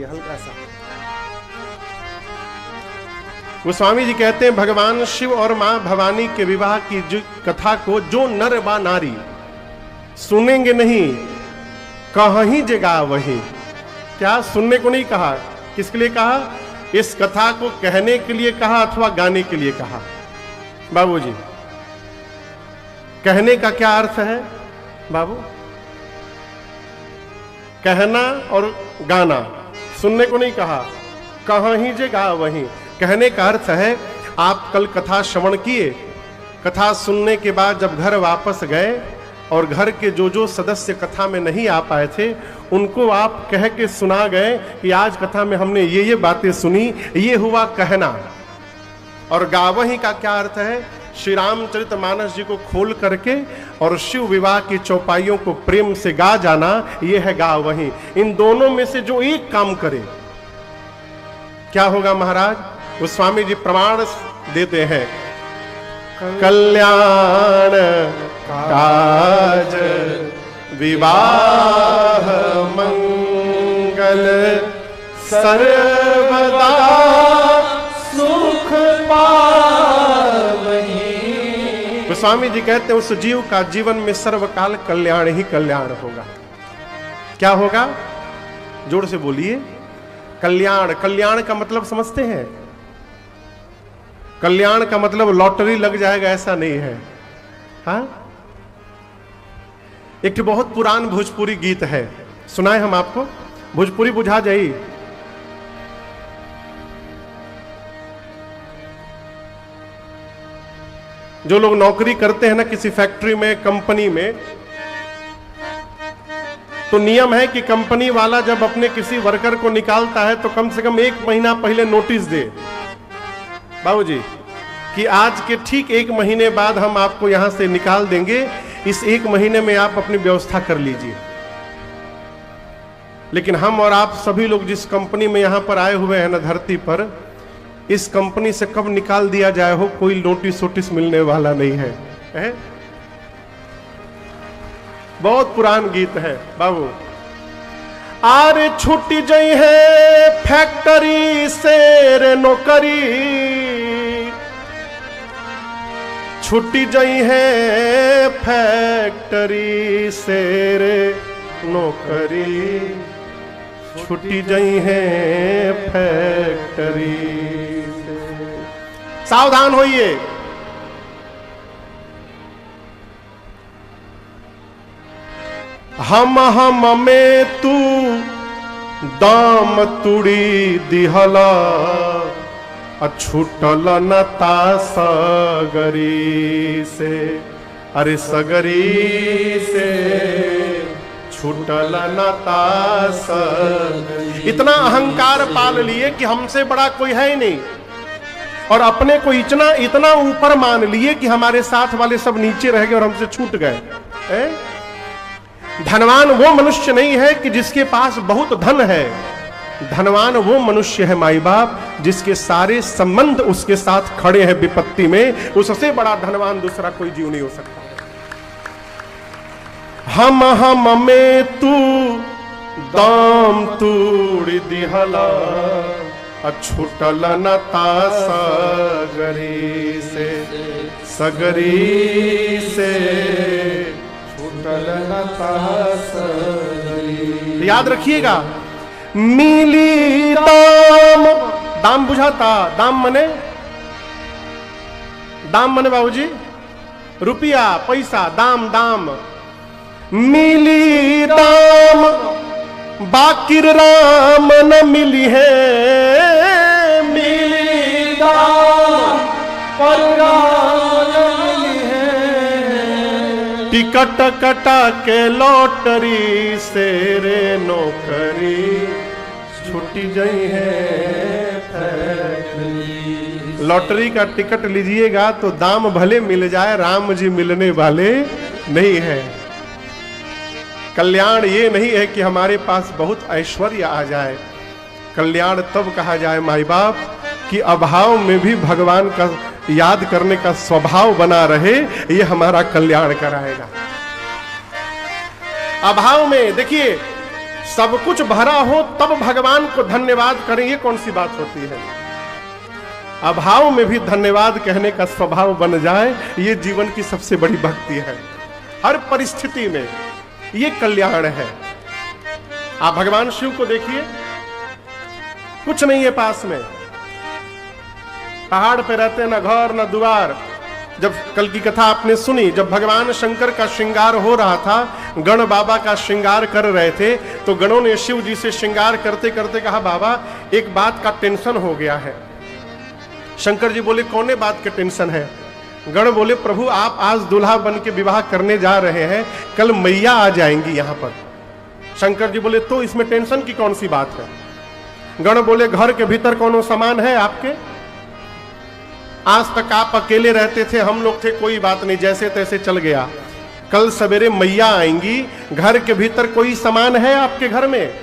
लीजिए हल्का सा। गोस्वामी जी कहते हैं भगवान शिव और मां भवानी के विवाह की जो कथा को जो नर व नारी सुनेंगे नहीं, कहीं जगह वही। क्या सुनने को नहीं कहा, किसके लिए कहा? इस कथा को कहने के लिए कहा अथवा गाने के लिए कहा? बाबूजी, कहने का क्या अर्थ है बाबू? कहना और गाना, सुनने को नहीं कहा, कहीं जगह वहीं। कहने का अर्थ है आप कल कथा श्रवण किए, कथा सुनने के बाद जब घर वापस गए और घर के जो जो सदस्य कथा में नहीं आ पाए थे उनको आप कह के सुना गए कि आज कथा में हमने ये बातें सुनी, ये हुआ कहना। और गावही का क्या अर्थ है? श्री रामचरितमानस जी को खोल करके और शिव विवाह की चौपाइयों को प्रेम से गा जाना, यह है गावही। इन दोनों में से जो एक काम करे क्या होगा महाराज? गोस्वामी जी प्रमाण देते हैं, कल्याण काज विवाह मंगल सर्वदा सुख पावहीं। गोस्वामी जी कहते हैं उस जीव का जीवन में सर्वकाल कल्याण ही कल्याण होगा। क्या होगा? जोर से बोलिए। कल्याण। कल्याण का मतलब समझते हैं? कल्याण का मतलब लॉटरी लग जाएगा ऐसा नहीं है। हाँ, एक बहुत पुरान भोजपुरी गीत है, सुनाए हम आपको? भोजपुरी बुझा जाई। जो लोग नौकरी करते हैं ना किसी फैक्ट्री में, कंपनी में, तो नियम है कि कंपनी वाला जब अपने किसी वर्कर को निकालता है तो कम से कम 1 महीना पहले नोटिस दे, बाबूजी, कि आज के ठीक 1 महीने बाद हम आपको यहां से निकाल देंगे, इस 1 महीने में आप अपनी व्यवस्था कर लीजिए। लेकिन हम और आप सभी लोग जिस कंपनी में यहां पर आए हुए हैं ना धरती पर, इस कंपनी से कब निकाल दिया जाए हो कोई नोटिस वोटिस मिलने वाला नहीं है, है? बहुत पुरान गीत है बाबू। आरे छुट्टी जई है फैक्ट्री से रे नौकरी, छुट्टी जई है फैक्ट्री से रे नौकरी, छुट्टी जई है फैक्ट्री से। सावधान होइए। हम में तू दाम तुड़ी दिहला, छूटल नता सगरी से, अरे सगरी से छूटल नता सगरी। इतना अहंकार पाल लिए कि हमसे बड़ा कोई है ही नहीं, और अपने को इतना ऊपर मान लिए कि हमारे साथ वाले सब नीचे रह गए और हमसे छूट गए। धनवान वो मनुष्य नहीं है कि जिसके पास बहुत धन है, धनवान वो मनुष्य है माई बाप जिसके सारे संबंध उसके साथ खड़े हैं विपत्ति में। उससे बड़ा धनवान दूसरा कोई जीव नहीं हो सकता। हम में तू दाम तूड़ दिहला, छुटल नता सगरी से, सगरी से छुटल नता सगरी। याद रखिएगा, मिली दाम, दाम बुझाता, दाम मने बाबूजी रुपया पैसा, दाम दाम। मिली दाम बाकिर राम न मिली है, मिली दाम पर राम न मिली है, टिकट कटा के लॉटरी से रे नौकरी, छुट्टी गई है फैक्ट्री। लॉटरी का टिकट लीजिएगा तो दाम भले मिल जाए, राम जी मिलने वाले नहीं है। कल्याण ये नहीं है कि हमारे पास बहुत ऐश्वर्य आ जाए, कल्याण तब कहा जाए माई बाप कि अभाव में भी भगवान का याद करने का स्वभाव बना रहे, ये हमारा कल्याण कराएगा। अभाव में देखिए सब कुछ भरा हो तब भगवान को धन्यवाद करें, ये कौन सी बात होती है? अभाव में भी धन्यवाद कहने का स्वभाव बन जाए, ये जीवन की सबसे बड़ी भक्ति है। हर परिस्थिति में ये कल्याण है। आप भगवान शिव को देखिए, कुछ नहीं है पास में, पहाड़ पे रहते, ना घर ना द्वार। जब कल की कथा आपने सुनी, जब भगवान शंकर का श्रृंगार हो रहा था, गण बाबा का श्रृंगार कर रहे थे, तो गणों ने शिव जी से श्रृंगार करते करते कहा, बाबा एक बात का टेंशन हो गया है। शंकर जी बोले, कौन बात के टेंशन है? गण बोले, प्रभु आप आज दूल्हा बन के विवाह करने जा रहे हैं, कल मैया आ जाएंगी यहां पर। शंकर जी बोले, तो इसमें टेंशन की कौन सी बात है? गण बोले, घर के भीतर कौन सामान है आपके? आज तक आप अकेले रहते थे, हम लोग थे, कोई बात नहीं, जैसे तैसे चल गया। कल सवेरे मैया आएंगी, घर के भीतर कोई सामान है आपके घर में?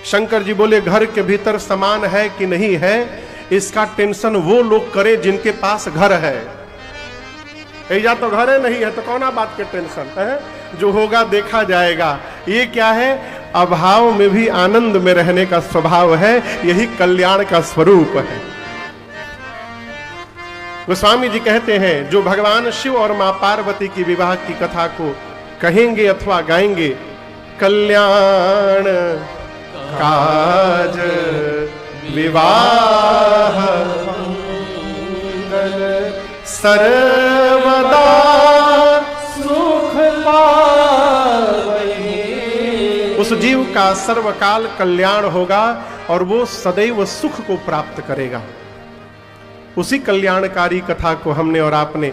शंकर जी बोले, घर के भीतर सामान है कि नहीं है, इसका टेंशन वो लोग करे जिनके पास घर है। या तो घर है, नहीं है तो कौन बात के टेंशन है? जो होगा देखा जाएगा। ये क्या है? अभाव में भी आनंद में रहने का स्वभाव है, यही कल्याण का स्वरूप है। गोस्वामी जी कहते हैं, जो भगवान शिव और मां पार्वती की विवाह की कथा को कहेंगे अथवा गाएंगे, कल्याण काज विवाह मंगल सर्वदा सुख पावहि। उस जीव का सर्वकाल कल्याण होगा और वो सदैव सुख को प्राप्त करेगा। उसी कल्याणकारी कथा को हमने और आपने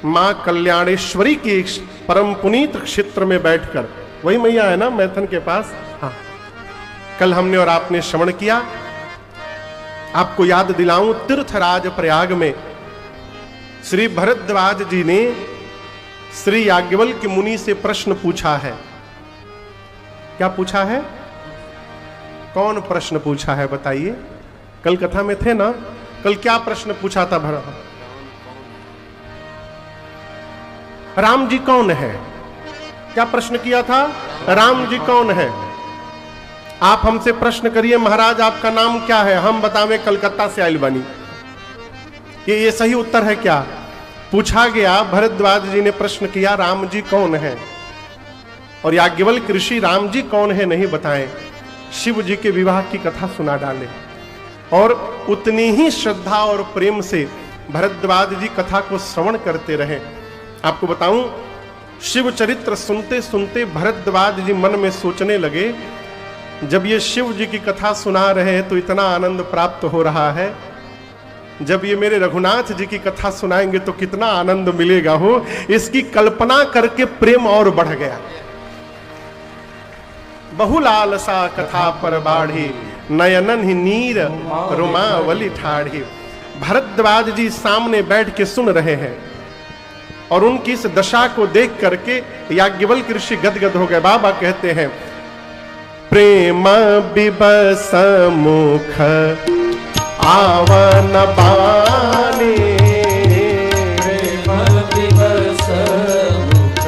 मां कल्याणेश्वरी के परम पुनीत क्षेत्र में बैठकर, वही मैया है ना मैथन के पास, हाँ, कल हमने और आपने श्रवण किया। आपको याद दिलाऊं, तीर्थराज प्रयाग में श्री भरद्वाज जी ने श्री याज्ञवल्क्य मुनि से प्रश्न पूछा है। क्या पूछा है? कौन प्रश्न पूछा है बताइए? कल कथा में थे ना, कल क्या प्रश्न पूछा था? राम जी कौन है? क्या प्रश्न किया था? राम जी कौन है? आप हमसे प्रश्न करिए, महाराज आपका नाम क्या है? हम बतावें कलकत्ता से आइल बनी। ये सही उत्तर है क्या? पूछा गया, भरद्वाज जी ने प्रश्न किया, राम जी कौन है? और याज्ञवल्क्य ऋषि राम जी कौन है नहीं बताएं, शिव जी के विवाह की कथा सुना डाले। और उतनी ही श्रद्धा और प्रेम से भरद्वाज जी कथा को श्रवण करते रहे। आपको बताऊं, शिव चरित्र सुनते सुनते भरद्वाज जी मन में सोचने लगे, जब ये शिव जी की कथा सुना रहे हैं तो इतना आनंद प्राप्त हो रहा है, जब ये मेरे रघुनाथ जी की कथा सुनाएंगे तो कितना आनंद मिलेगा हो। इसकी कल्पना करके प्रेम और बढ़ गया। बहुलालसा कथा पर बाढ़ी, नयनन ही नीर रुमावली ठाढ़ी। भरद्वाज जी सामने बैठ के सुन रहे हैं और उनकी इस दशा को देख करके याज्ञवल्क्य ऋषि गदगद हो गए। बाबा कहते हैं, प्रेम बिबस मुख आवन बानी, प्रेम बिबस मुख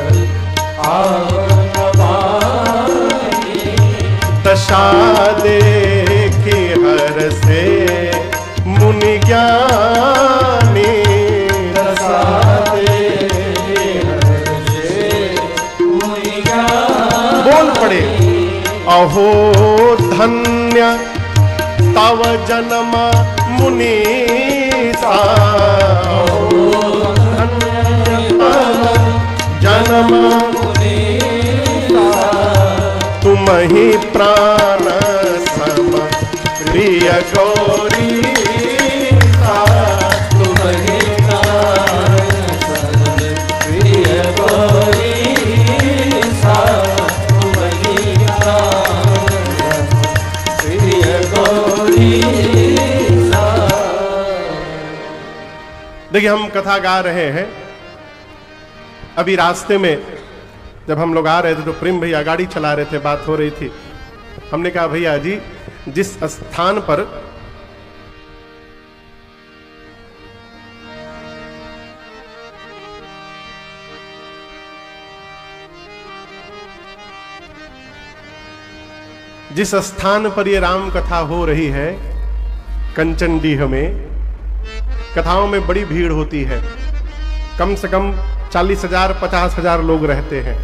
आवन बानी, दशा देखी हर से मुनि ज्ञानी, दशा देखी हर से मुनि ज्ञानी। बोल पड़े, अहो धन्य तव जन्म मुनीसा, अहो धन्य तव जन्म मुनीसा, तुम ही प्राण सम प्रिय गौरी, तुम ही प्राण सम प्रिय गौरी, तुम ही प्राण प्रिय गौरी। देखिए, हम कथा गा रहे हैं, अभी रास्ते में जब हम लोग आ रहे थे तो प्रेम भैया गाड़ी चला रहे थे, बात हो रही थी। हमने कहा, भैया जी जिस स्थान पर जिस स्थान पर ये राम कथा हो रही है, कंचनडीह में, कथाओं में बड़ी भीड़ होती है। कम से कम 40,000 50,000 लोग रहते हैं।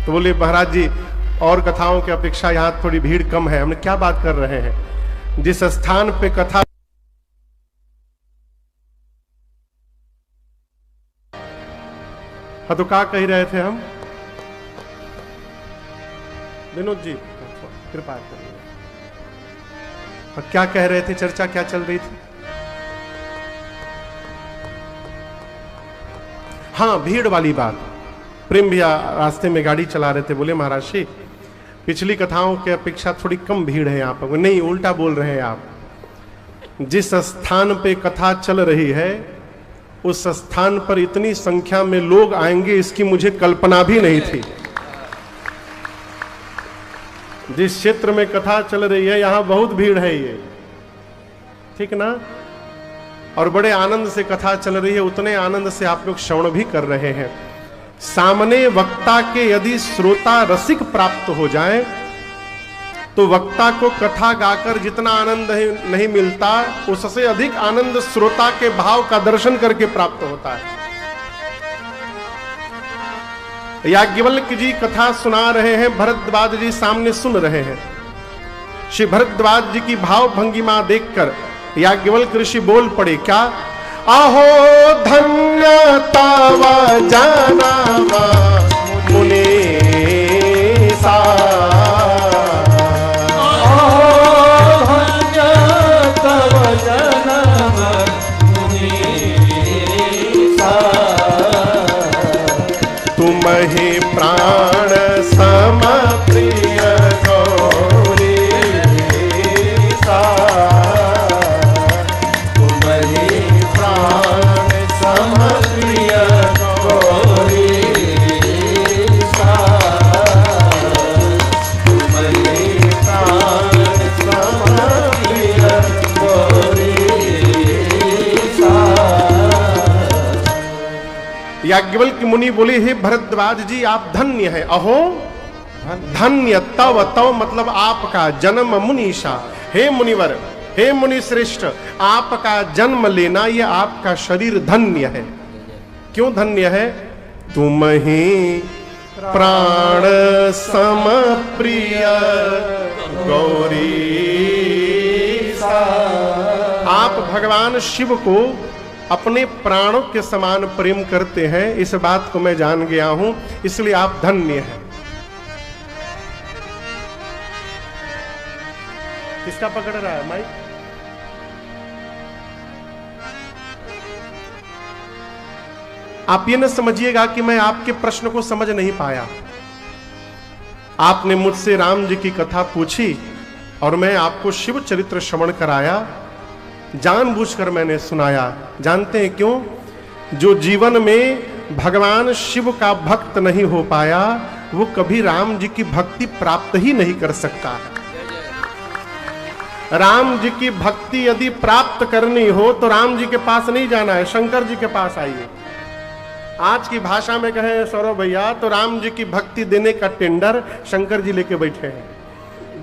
तो बोले महाराज जी और कथाओं की अपेक्षा यहाँ थोड़ी भीड़ कम है। हमने क्या बात कर रहे हैं? जिस स्थान पे कथा, हाँ तो क्या कह रहे थे हम? विनोद जी कृपा करिए, क्या कह रहे थे? चर्चा क्या चल रही थी? हाँ, भीड़ वाली बात। प्रेम भैया रास्ते में गाड़ी चला रहे थे, बोले महाराज जी पिछली कथाओं के अपेक्षा थोड़ी कम भीड़ है यहाँ पर। नहीं, उल्टा बोल रहे हैं आप। जिस स्थान पे कथा चल रही है उस स्थान पर इतनी संख्या में लोग आएंगे इसकी मुझे कल्पना भी नहीं थी। जिस क्षेत्र में कथा चल रही है यहाँ बहुत भीड़ है, ये ठीक ना? और बड़े आनंद से कथा चल रही है, उतने आनंद से आप लोग श्रवण भी कर रहे हैं। सामने वक्ता के यदि श्रोता रसिक प्राप्त हो जाए तो वक्ता को कथा गाकर जितना आनंद नहीं मिलता, उससे अधिक आनंद श्रोता के भाव का दर्शन करके प्राप्त होता है। याज्ञवल्क्य जी कथा सुना रहे हैं, भरद्वाज जी सामने सुन रहे हैं। श्री भरद्वाज जी की भाव भंगिमा देखकर याज्ञवल्क्य ऋषि बोल पड़े, क्या? अहो धन्य तावा जानावा मुनीसा, अहो धन्य तावा जानावा मुनीसा, तुम ही प्राण सम प्रिय गौरी सा, तुम ही प्राण सम प्रिय गौरी सा, तुम ही प्राण सम प्रिय गौरी सा। याज्ञवल्क्य मुनि बोले, हे भरद्वाज जी आप धन्य हैं। अहो धन्य, तव, तव मतलब आपका, जन्म मुनीषा, हे मुनिवर, हे मुनि श्रेष्ठ, आपका जन्म लेना यह आपका शरीर धन्य है। क्यों धन्य है? तुम ही प्राण सम प्रिय गौरी सा, आप भगवान शिव को अपने प्राणों के समान प्रेम करते हैं, इस बात को मैं जान गया हूं, इसलिए आप धन्य हैं। किसका पकड़ रहा है माइक? आप ये न समझिएगा कि मैं आपके प्रश्न को समझ नहीं पाया। आपने मुझसे राम जी की कथा पूछी और मैं आपको शिव चरित्र श्रवण कराया, जानबूझकर मैंने सुनाया। जानते हैं क्यों? जो जीवन में भगवान शिव का भक्त नहीं हो पाया वो कभी राम जी की भक्ति प्राप्त ही नहीं कर सकता है। राम जी की भक्ति यदि प्राप्त करनी हो तो राम जी के पास नहीं जाना है, शंकर जी के पास आइए। आज की भाषा में कहें सौरभ भैया तो राम जी की भक्ति देने का टेंडर शंकर जी लेके बैठे हैं।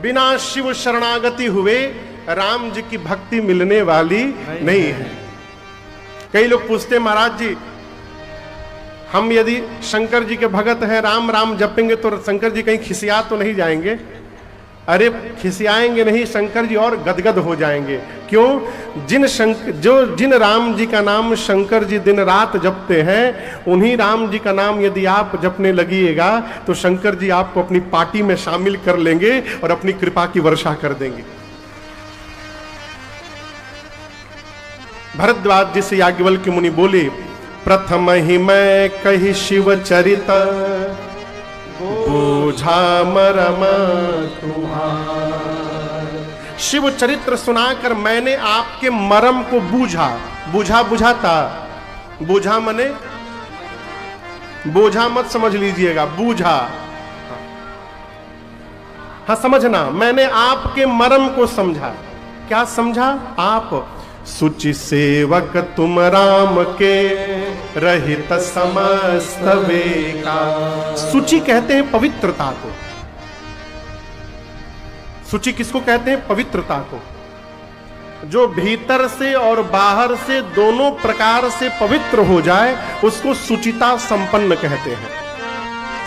बिना शिव शरणागति हुए राम जी की भक्ति मिलने वाली नहीं है। कई लोग पूछते महाराज जी हम यदि शंकर जी के भगत हैं, राम राम जपेंगे तो शंकर जी कहीं खिसिया तो नहीं जाएंगे? अरे खिसियाएंगे नहीं, शंकर जी और गदगद हो जाएंगे। क्यों? जिन राम जी का नाम शंकर जी दिन रात जपते हैं, उन्हीं राम जी का नाम यदि आप जपने लगिएगा तो शंकर जी आपको अपनी पार्टी में शामिल कर लेंगे और अपनी कृपा की वर्षा कर देंगे। भरद्वाज जी से याज्ञवल्क्य मुनि बोले, प्रथम ही मैं कही शिव चरित बूझा मरम तुम्हार। शिव चरित्र सुनाकर मैंने आपके मरम को बूझा। बूझा बुझाता, बूझा मने बोझा मत समझ लीजिएगा, बूझा। हाँ समझना, मैंने आपके मरम को समझा। क्या समझा? आप सुचि सेवक तुम राम के रहित समस्त वेका। सुचि कहते हैं पवित्रता को। शुचि किसको कहते हैं? पवित्रता को। जो भीतर से और बाहर से दोनों प्रकार से पवित्र हो जाए उसको शुचिता संपन्न कहते हैं।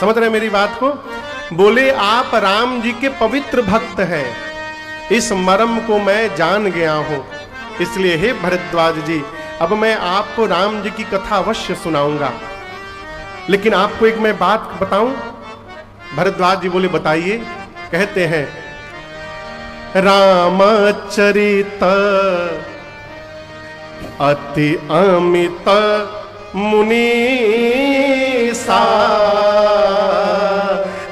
समझ रहे हैं मेरी बात को? बोले आप राम जी के पवित्र भक्त हैं, इस मर्म को मैं जान गया हूं, इसलिए हे भरद्वाज जी अब मैं आपको राम जी की कथा अवश्य सुनाऊंगा। लेकिन आपको एक मैं बात बताऊं? भरद्वाज जी बोले बताइए। कहते हैं रामचरित अति अमित मुनीसा।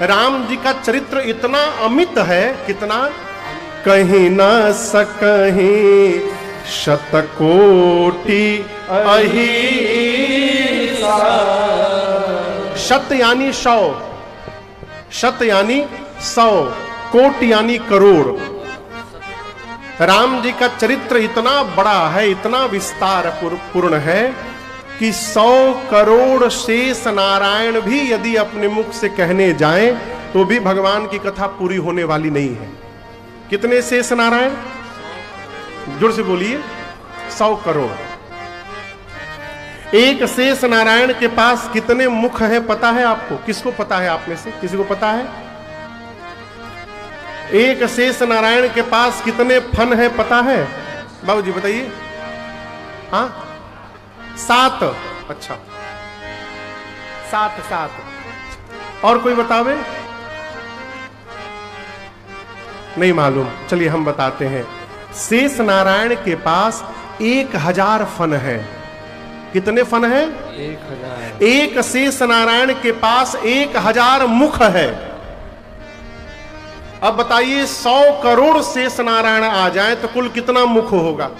राम जी का चरित्र इतना अमित है, कितना? कहीं न सकहीं शतकोटि अहिसा। शत यानी 100, शत यानी 100, कोट यानी करोड़। राम जी का चरित्र इतना बड़ा है, इतना विस्तार पूर्ण है कि 100 करोड़ शेष नारायण भी यदि अपने मुख से कहने जाएं तो भी भगवान की कथा पूरी होने वाली नहीं है। कितने शेष नारायण? जोर से बोलिए। 100 करोड़। एक शेष नारायण के पास कितने मुख हैं पता है आपको? किसको पता है? आप में से किसी को पता है? एक शेष नारायण के पास कितने फन है पता है? बाबूजी बताइए। हाँ 7। अच्छा 7। और कोई बतावे? नहीं मालूम। चलिए हम बताते हैं। शेष नारायण के पास 1000 फन है। कितने फन है? 1000। एक शेष नारायण के पास 1000 मुख है। अब बताइए 100 करोड़ शेष नारायण आ जाए तो कुल कितना मुख होगा?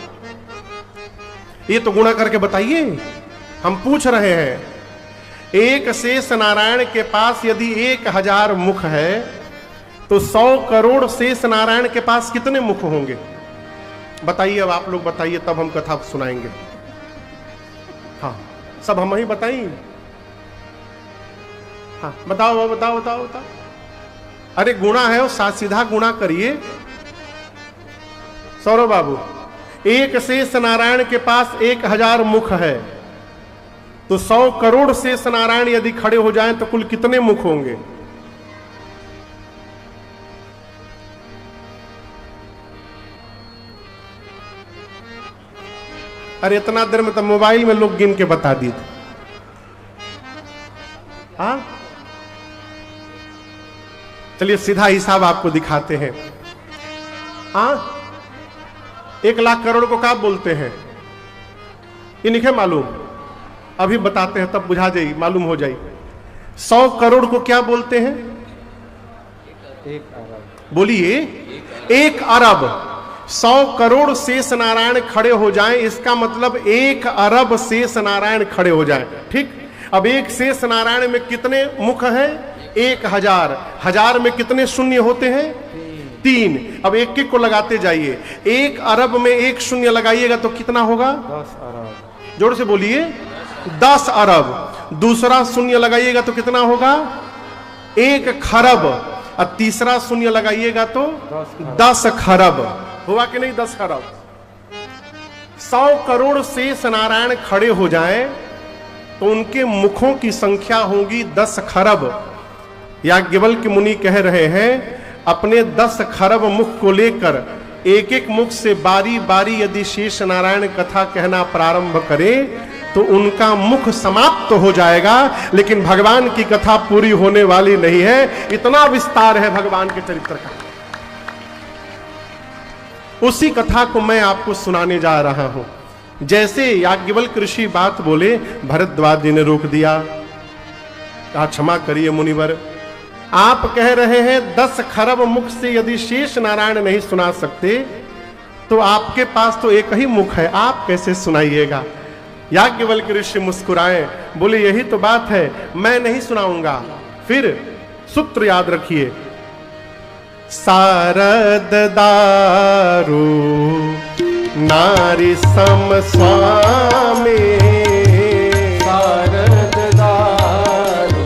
ये तो गुणा करके बताइए। हम पूछ रहे हैं एक शेष नारायण के पास यदि 1000 मुख है तो 100 करोड़ शेष नारायण के पास कितने मुख होंगे? बताइए। अब आप लोग बताइए तब हम कथा सुनाएंगे। हाँ सब हम ही बताइए। हाँ बताओ बताओ बताओ बताओ। अरे गुणा है वो, सीधा गुणा करिए। सौरभ बाबू, एक शेष नारायण के पास 1000 मुख है तो 100 करोड़ शेष नारायण यदि खड़े हो जाएं तो कुल कितने मुख होंगे? अरे इतना देर में तो मोबाइल में लोग गिन के बता दी। हाँ चलिए सीधा हिसाब आपको दिखाते हैं। हाँ 1 लाख करोड़ को क्या बोलते हैं? ये नहीं मालूम? अभी बताते हैं तब बुझा जाए, मालूम हो जाए। 100 करोड़ को क्या बोलते हैं? 1 अरब। बोलिए। 1 अरब। 100 करोड़ शेष नारायण खड़े हो जाएं, इसका मतलब 1 अरब शेष नारायण खड़े हो जाएं। ठीक। अब एक शेष नारायण में कितने मुख हैं? 1000। 1000 में कितने शून्य होते हैं? 3। अब एक एक को लगाते जाइए। 1 अरब में 1 शून्य लगाइएगा तो कितना होगा? 10 अरब। जोर से बोलिए। 10 अरब। दूसरा शून्य लगाइएगा तो कितना होगा? 1 खरब। और तीसरा शून्य लगाइएगा तो 10 खरब। हुआ कि नहीं? 10 खरब। 100 करोड़ शेष नारायण खड़े हो जाएं तो उनके मुखों की संख्या होगी 10 खरब। याज्ञवल्क्य मुनि कह रहे हैं अपने 10 खरब मुख को लेकर एक एक मुख से बारी बारी यदि शेष नारायण कथा कहना प्रारंभ करे तो उनका मुख समाप्त हो जाएगा, लेकिन भगवान की कथा पूरी होने वाली नहीं है। इतना विस्तार है भगवान के चरित्र का। उसी कथा को मैं आपको सुनाने जा रहा हूं। जैसे याज्ञवल्क्य ऋषि बात बोले, भरद्वाज जी ने रोक दिया। कहा क्षमा करिए मुनिवर, आप कह रहे हैं 10 खरब मुख से यदि शेष नारायण नहीं सुना सकते तो आपके पास तो एक ही मुख है, आप कैसे सुनाइएगा? याज्ञवल्क्य ऋषि मुस्कुराए, बोले यही तो बात है, मैं नहीं सुनाऊंगा। फिर सूत्र याद रखिए। सारद दारू नारी सम स्वामी। सारद दारू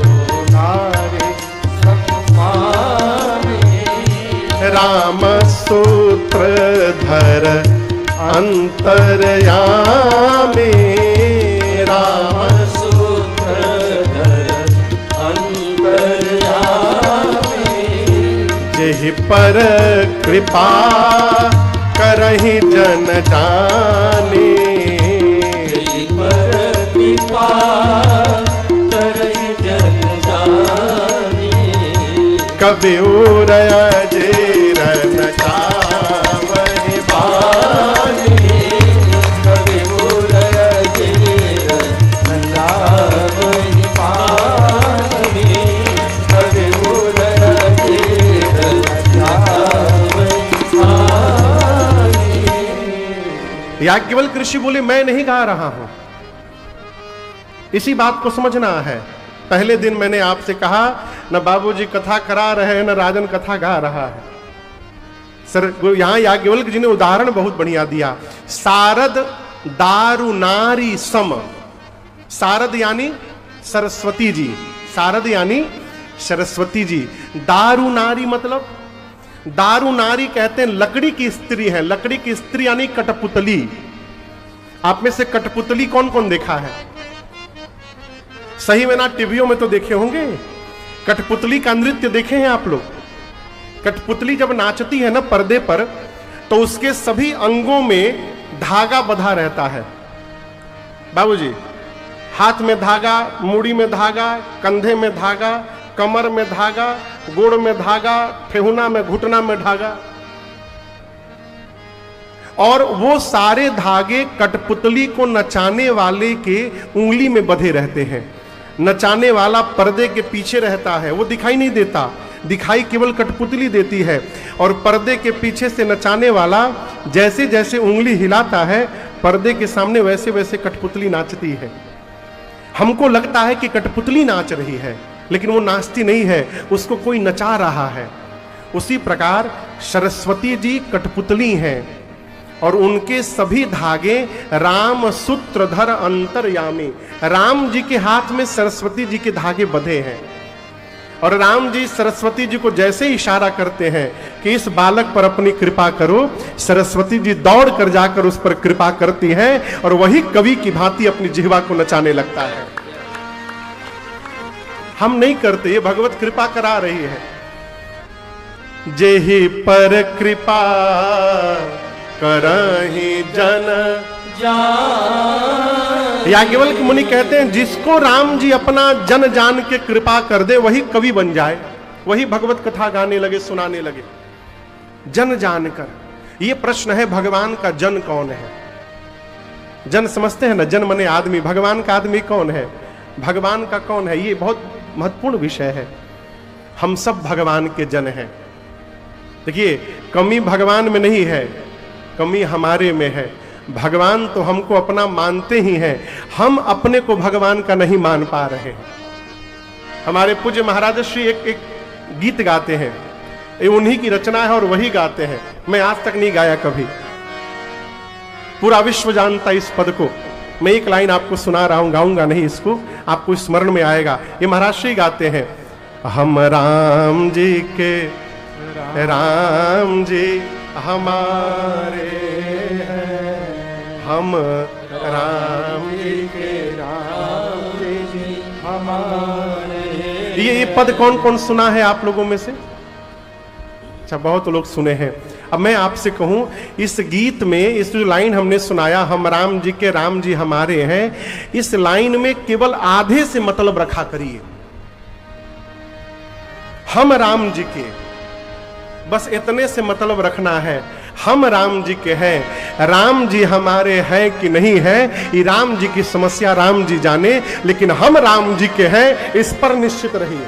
नारी सम स्वामी। राम सूत्रधर अंतर्यामी राम सूत्रधर अंतर्यामी जेहि पर कृपा करहि जन जाने जेहि पर कृपा करहि जन जाने कबीर अजेर न चावहि बानी कबीर अजेर न चावहि बानी कबीर अजेर न चावहि बानी। याज्ञवल्क्य ऋषि बोले मैं नहीं गा रहा हूं। इसी बात को समझना है। पहले दिन मैंने आपसे कहा न बाबूजी कथा करा रहे हैं न राजन कथा गा रहा है। सर यहां याज्ञवल्क्य जी ने उदाहरण बहुत बढ़िया दिया। सारद दारु नारी सम। सारद यानी सरस्वती जी, सारद यानी सरस्वती जी। दारु नारी मतलब, दारु नारी कहते हैं लकड़ी की स्त्री है। लकड़ी की स्त्री यानी कठपुतली। आप में से कठपुतली कौन कौन देखा है? सही में ना, टीवियों में तो देखे होंगे। कठपुतली का नृत्य देखे हैं आप लोग? कठपुतली जब नाचती है ना पर्दे पर, तो उसके सभी अंगों में धागा बंधा रहता है। बाबूजी, हाथ में धागा, मूड़ी में धागा, कंधे में धागा, कमर में धागा, गोड़ में धागा, ठेहुना में, घुटना में धागा। और वो सारे धागे कठपुतली को नचाने वाले के उंगली में बंधे रहते हैं। नचाने वाला पर्दे के पीछे रहता है, वो दिखाई नहीं देता, दिखाई केवल कठपुतली देती है। और पर्दे के पीछे से नचाने वाला जैसे जैसे उंगली हिलाता है पर्दे के सामने, वैसे वैसे कठपुतली नाचती है। हमको लगता है कि कठपुतली नाच रही है, लेकिन वो नाचती नहीं है, उसको कोई नचा रहा है। उसी प्रकार सरस्वती जी कठपुतली हैं और उनके सभी धागे राम सूत्रधर अंतर्यामी। राम जी के हाथ में सरस्वती जी के धागे बंधे हैं। और राम जी सरस्वती जी को जैसे इशारा करते हैं कि इस बालक पर अपनी कृपा करो, सरस्वती जी दौड़ कर जाकर उस पर कृपा करती हैं और वही कवि की भांति अपनी जिह्वा को नचाने लगता है। हम नहीं करते, ये भगवत कृपा करा रही है। जेहि पर कृपा करहि जन जान। याज्ञवल्क्य मुनि कहते हैं जिसको राम जी अपना जन जान के कृपा कर दे वही कवि बन जाए, वही भगवत कथा गाने लगे, सुनाने लगे। जन जानकर, ये प्रश्न है भगवान का जन कौन है? जन समझते हैं ना, जन माने आदमी। भगवान का आदमी कौन है? भगवान का कौन है? ये बहुत महत्वपूर्ण विषय है। हम सब भगवान के जन हैं। देखिए, कमी भगवान में नहीं है, कमी हमारे में है। भगवान तो हमको अपना मानते ही हैं, हम अपने को भगवान का नहीं मान पा रहे हैं। हमारे पूज्य महाराज श्री एक गीत गाते हैं, ये उन्हीं की रचना है और वही गाते हैं। मैं आज तक नहीं गाया कभी, पूरा विश्व जानता इस पद को। मैं एक लाइन आपको सुना रहा हूं, गाऊंगा नहीं इसको, आपको स्मरण में आएगा। ये महाराज श्री गाते हैं, हम राम जी के राम जी हमारे हैं, हम राम जी के राम जी हमारे। ये पद कौन कौन सुना है आप लोगों में से? अच्छा, बहुत लोग सुने हैं। अब मैं आपसे कहूं, इस गीत में इस जो लाइन हमने सुनाया, हम राम जी के राम जी हमारे हैं, इस लाइन में केवल आधे से मतलब रखा करिए। हम राम जी के, बस इतने से मतलब रखना है। हम राम जी के हैं, राम जी हमारे हैं कि नहीं है, ये राम जी की समस्या राम जी जाने, लेकिन हम राम जी के हैं इस पर निश्चित रहिए।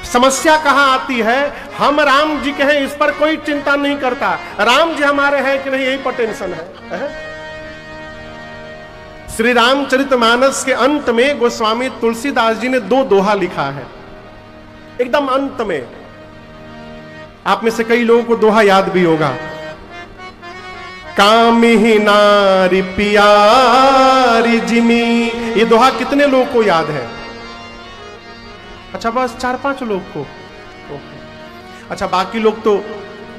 समस्या कहां आती है? हम राम जी के हैं इस पर कोई चिंता नहीं करता, राम जी हमारे हैं कि नहीं यही पर टेंशन है। श्री रामचरितमानस के अंत में गोस्वामी तुलसीदास जी ने 2 दोहा लिखा है, एकदम अंत में। आप में से कई लोगों को दोहा याद भी होगा। कामिही नारी पियारी जिमी, ये दोहा कितने लोगों को याद है? अच्छा, बस 4-5 लोग को। अच्छा, बाकी लोग तो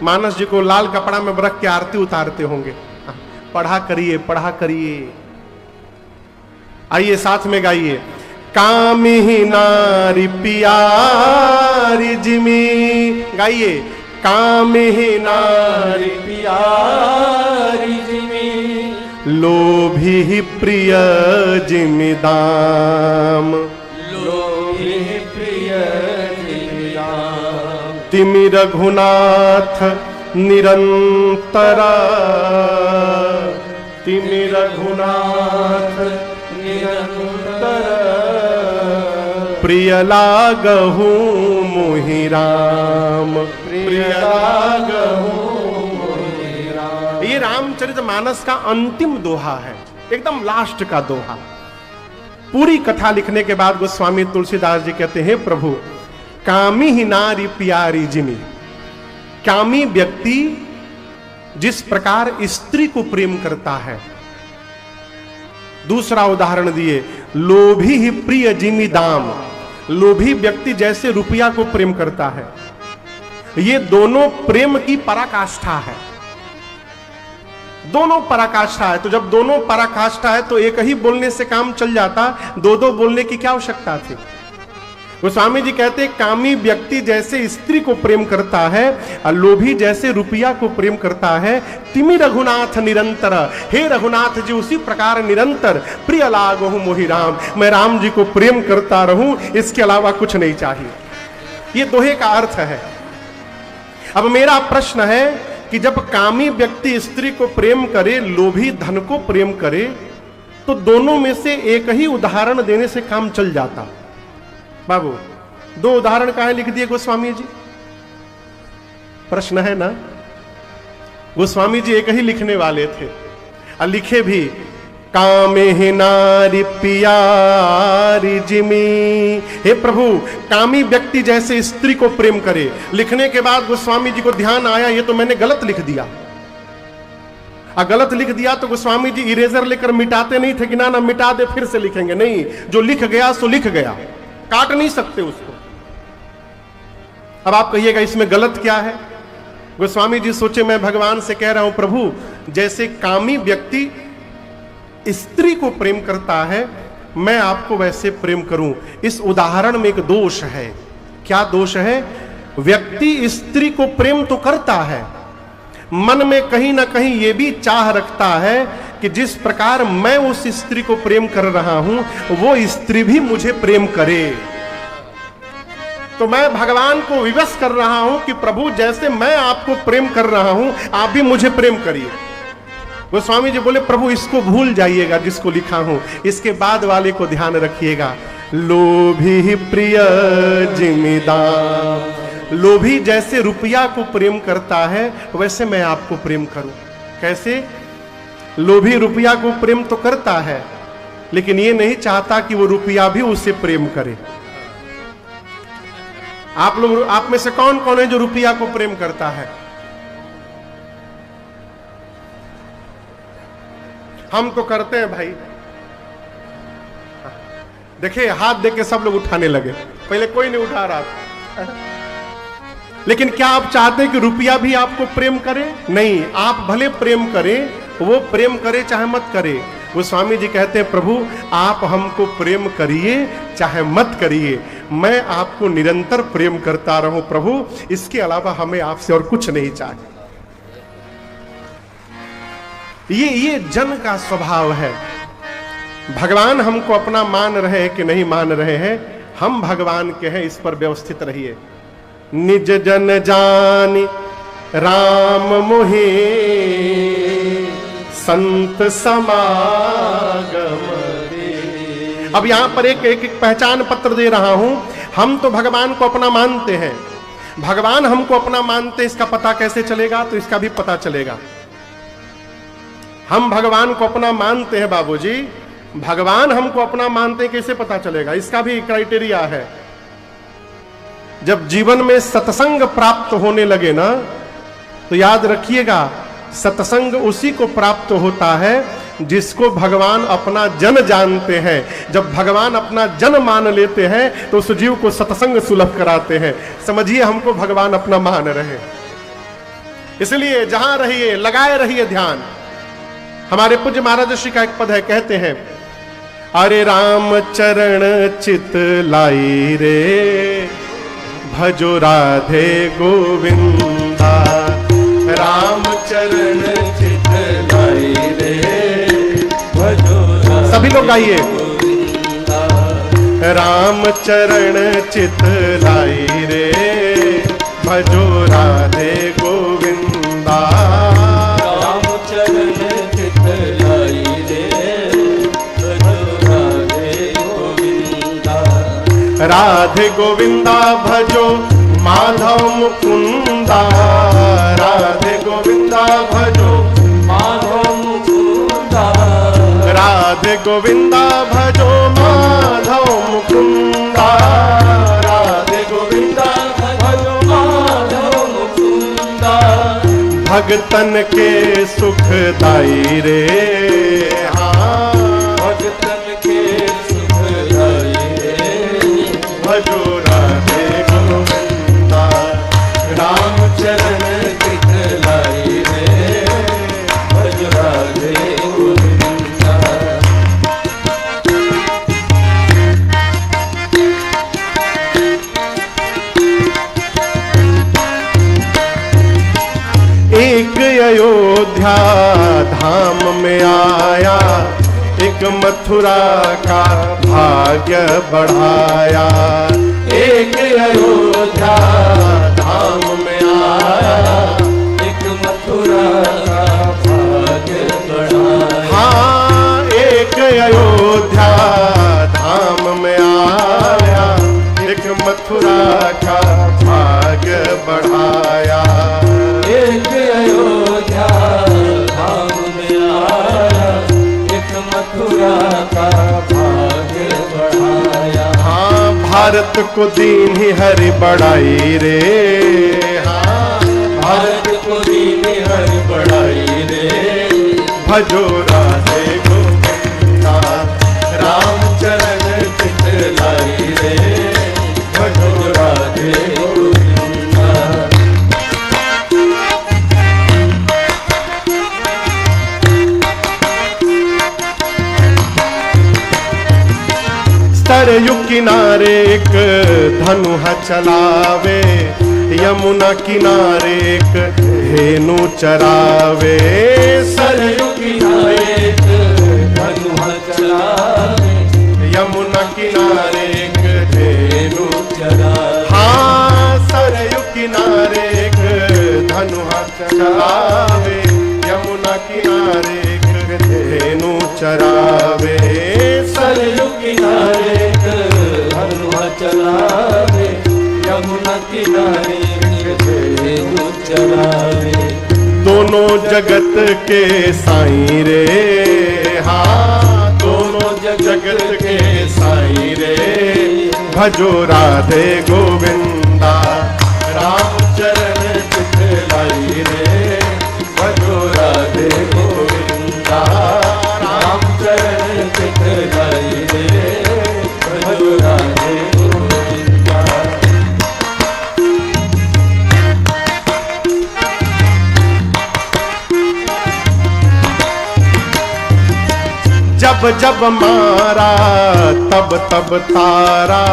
मानस जी को लाल कपड़ा में रख के आरती उतारते होंगे। पढ़ा करिए, पढ़ा करिए। आइए साथ में गाइए। कामिही नारी पियारी जिमी, गाइए। कामिही नारी प्यारी जिमी, लोभी प्रिय जिमी दाम, लोभी प्रिय जिमी दाम, तिमि रघुनाथ निरंतरा, तिमि रघुनाथ निरंतर, प्रिय लागहु मोहि राम, प्रिय लागहु मोहि राम। ये रामचरितमानस का अंतिम दोहा है, एकदम लास्ट का दोहा। पूरी कथा लिखने के बाद गोस्वामी तुलसीदास जी कहते हैं, प्रभु कामी ही नारी प्यारी जिमी। कामी व्यक्ति जिस प्रकार स्त्री को प्रेम करता है। दूसरा उदाहरण दिए, लोभी ही प्रिय जिमी दाम। लोभी व्यक्ति जैसे रुपया को प्रेम करता है। ये दोनों प्रेम की पराकाष्ठा है, दोनों पराकाष्ठा है। तो जब दोनों पराकाष्ठा है तो एक ही बोलने से काम चल जाता, दो दो बोलने की क्या आवश्यकता थी। गोस्वामी जी कहते हैं, कामी व्यक्ति जैसे स्त्री को प्रेम करता है और लोभी जैसे रुपया को प्रेम करता है। तिमि रघुनाथ निरंतर, हे रघुनाथ जी उसी प्रकार निरंतर प्रिय लागहु मोहि राम, मैं राम जी को प्रेम करता रहूं, इसके अलावा कुछ नहीं चाहिए। ये दोहे का अर्थ है। अब मेरा प्रश्न है कि जब कामी व्यक्ति स्त्री को प्रेम करे, लोभी धन को प्रेम करे, तो दोनों में से एक ही उदाहरण देने से काम चल जाता। बाबू, दो उदाहरण काहे लिख दिए गोस्वामी जी? प्रश्न है ना। गोस्वामी जी एक ही लिखने वाले थे और लिखे भी, कामे ही नारी पियारी जिमी। हे प्रभु, कामी व्यक्ति जैसे स्त्री को प्रेम करे। लिखने के बाद गोस्वामी जी को ध्यान आया, ये तो मैंने गलत लिख दिया। गलत लिख दिया तो गोस्वामी जी इरेजर लेकर मिटाते नहीं थे कि ना ना मिटा दे फिर से लिखेंगे, नहीं, जो लिख गया सो लिख गया, काट नहीं सकते उसको। अब आप कहिएगा इसमें गलत क्या है? गोस्वामी जी सोचे, मैं भगवान से कह रहा हूं, प्रभु जैसे कामी व्यक्ति स्त्री को प्रेम करता है, मैं आपको वैसे प्रेम करूं। इस उदाहरण में एक दोष है। क्या दोष है? व्यक्ति स्त्री को प्रेम तो करता है, मन में कहीं ना कहीं यह भी चाह रखता है कि जिस प्रकार मैं उस स्त्री को प्रेम कर रहा हूं, वो स्त्री भी मुझे प्रेम करे। तो मैं भगवान को विवश कर रहा हूं कि प्रभु जैसे मैं आपको प्रेम कर रहा हूं, आप भी मुझे प्रेम करिए। गोस्वामी जी बोले, प्रभु इसको भूल जाइएगा जिसको लिखा हूं, इसके बाद वाले को ध्यान रखिएगा। लोभी प्रिय जिमीदार। लोभी जैसे रुपया को प्रेम करता है, वैसे मैं आपको प्रेम करूं। कैसे? लोभी रुपया को प्रेम तो करता है, लेकिन ये नहीं चाहता कि वो रुपया भी उसे प्रेम करे। आप लोग, आप में से कौन कौन है जो रुपया को प्रेम करता है? हम तो करते हैं भाई। देखिए, हाथ देके सब लोग उठाने लगे, पहले कोई नहीं उठा रहा था। लेकिन क्या आप चाहते हैं कि रुपया भी आपको प्रेम करे? नहीं, आप भले प्रेम करें, वो प्रेम करे चाहे मत करे। वो स्वामी जी कहते हैं, प्रभु आप हमको प्रेम करिए चाहे मत करिए, मैं आपको निरंतर प्रेम करता रहूं प्रभु, इसके अलावा हमें आपसे और कुछ नहीं चाहिए। ये जन का स्वभाव है। भगवान हमको अपना मान रहे हैं कि नहीं मान रहे हैं, हम भगवान के हैं, इस पर व्यवस्थित रहिए। निज जन जानि राम मोहे, संत समागम दे। अब यहां पर एक पहचान पत्र दे रहा हूं। हम तो भगवान को अपना मानते हैं, भगवान हमको अपना मानते, इसका पता कैसे चलेगा? तो इसका भी पता चलेगा। हम भगवान को अपना मानते हैं बाबूजी, भगवान हमको अपना मानते हैं, कैसे पता चलेगा? इसका भी क्राइटेरिया है। जब जीवन में सत्संग प्राप्त होने लगे ना, तो याद रखिएगा, सत्संग उसी को प्राप्त होता है जिसको भगवान अपना जन जानते हैं, जब भगवान अपना जन मान लेते हैं तो उस जीव को सत्संग सुलभ कराते हैं। समझिए हमको भगवान अपना मान रहे, इसलिए जहां रहिए लगाए रहिए ध्यान। हमारे पूज्य महाराज श्री का एक पद है, कहते हैं अरे राम चरण चित लाई रे, भजो राधे गोविंदा। राम चरण चित लाई रे, भजो सभी लोग गाइए। गोविंदा। राम चरण चित लाई रे, भजो राधे गोविंदा। राम चरण चित लाई रे, भजो राधे गोविंदा। राधे गोविंदा भजो माधव मुकुंदा। राधे गोविंदा भजो माधव मुकुंदा। राधे गोविंदा भजो माधव मुकुंदा। राधे गोविंदा भजो माधव मुकुंदा। भगतन के सुखदाई रे, हाँ भगतन के सुखदाई रे, भजो राधे गोविंदा। राम चरण चित लाई रे, भजो राधे गोविंदा। एक अयोध्या धाम में आया, एक मथुरा का भाग्य बढ़ाया। एक अयोध्या धाम में आया, एक मथुरा का भाग्य बढ़ाया। हाँ एक अयोध्या धाम में आया, एक मथुरा का भाग्य बढ़ाया। एक अयोध्या धाम में आया, एक मथुरा का भाग्य बढ़ाया। हाँ भारत को दीन ही हरि बढ़ाई रे, हाँ भारत को दीन हरि बढ़ाई रे, भजो राधे गोविंदा। राम चरण चित लाई रे, भजो राधे गोविंदा। सरयू किनारे एक धनुहा चलावे, यमुना किनारे एक धेनु चरावे। सरयू किनारे एक धनुहा चलावे, यमुना किनारे एक धेनु चरावे। हाँ सरयू किनारे एक धनुहा चलावे, यमुना किनारे एक धेनु चरावे। सरयू किनारे एक धनुहा चलावे, यमुना किनारे एक धेनु चरावे। दोनों जगत के साईं रे, हाँ दोनों जगत के साईं रे, भजो राधे गोविंदा। राम चरण चित लाई रे, भजो राधे गोविंदा। राम चरण चित लाई रे, भजो राधे गोविंदा। जब जब मारा तब तब तारा,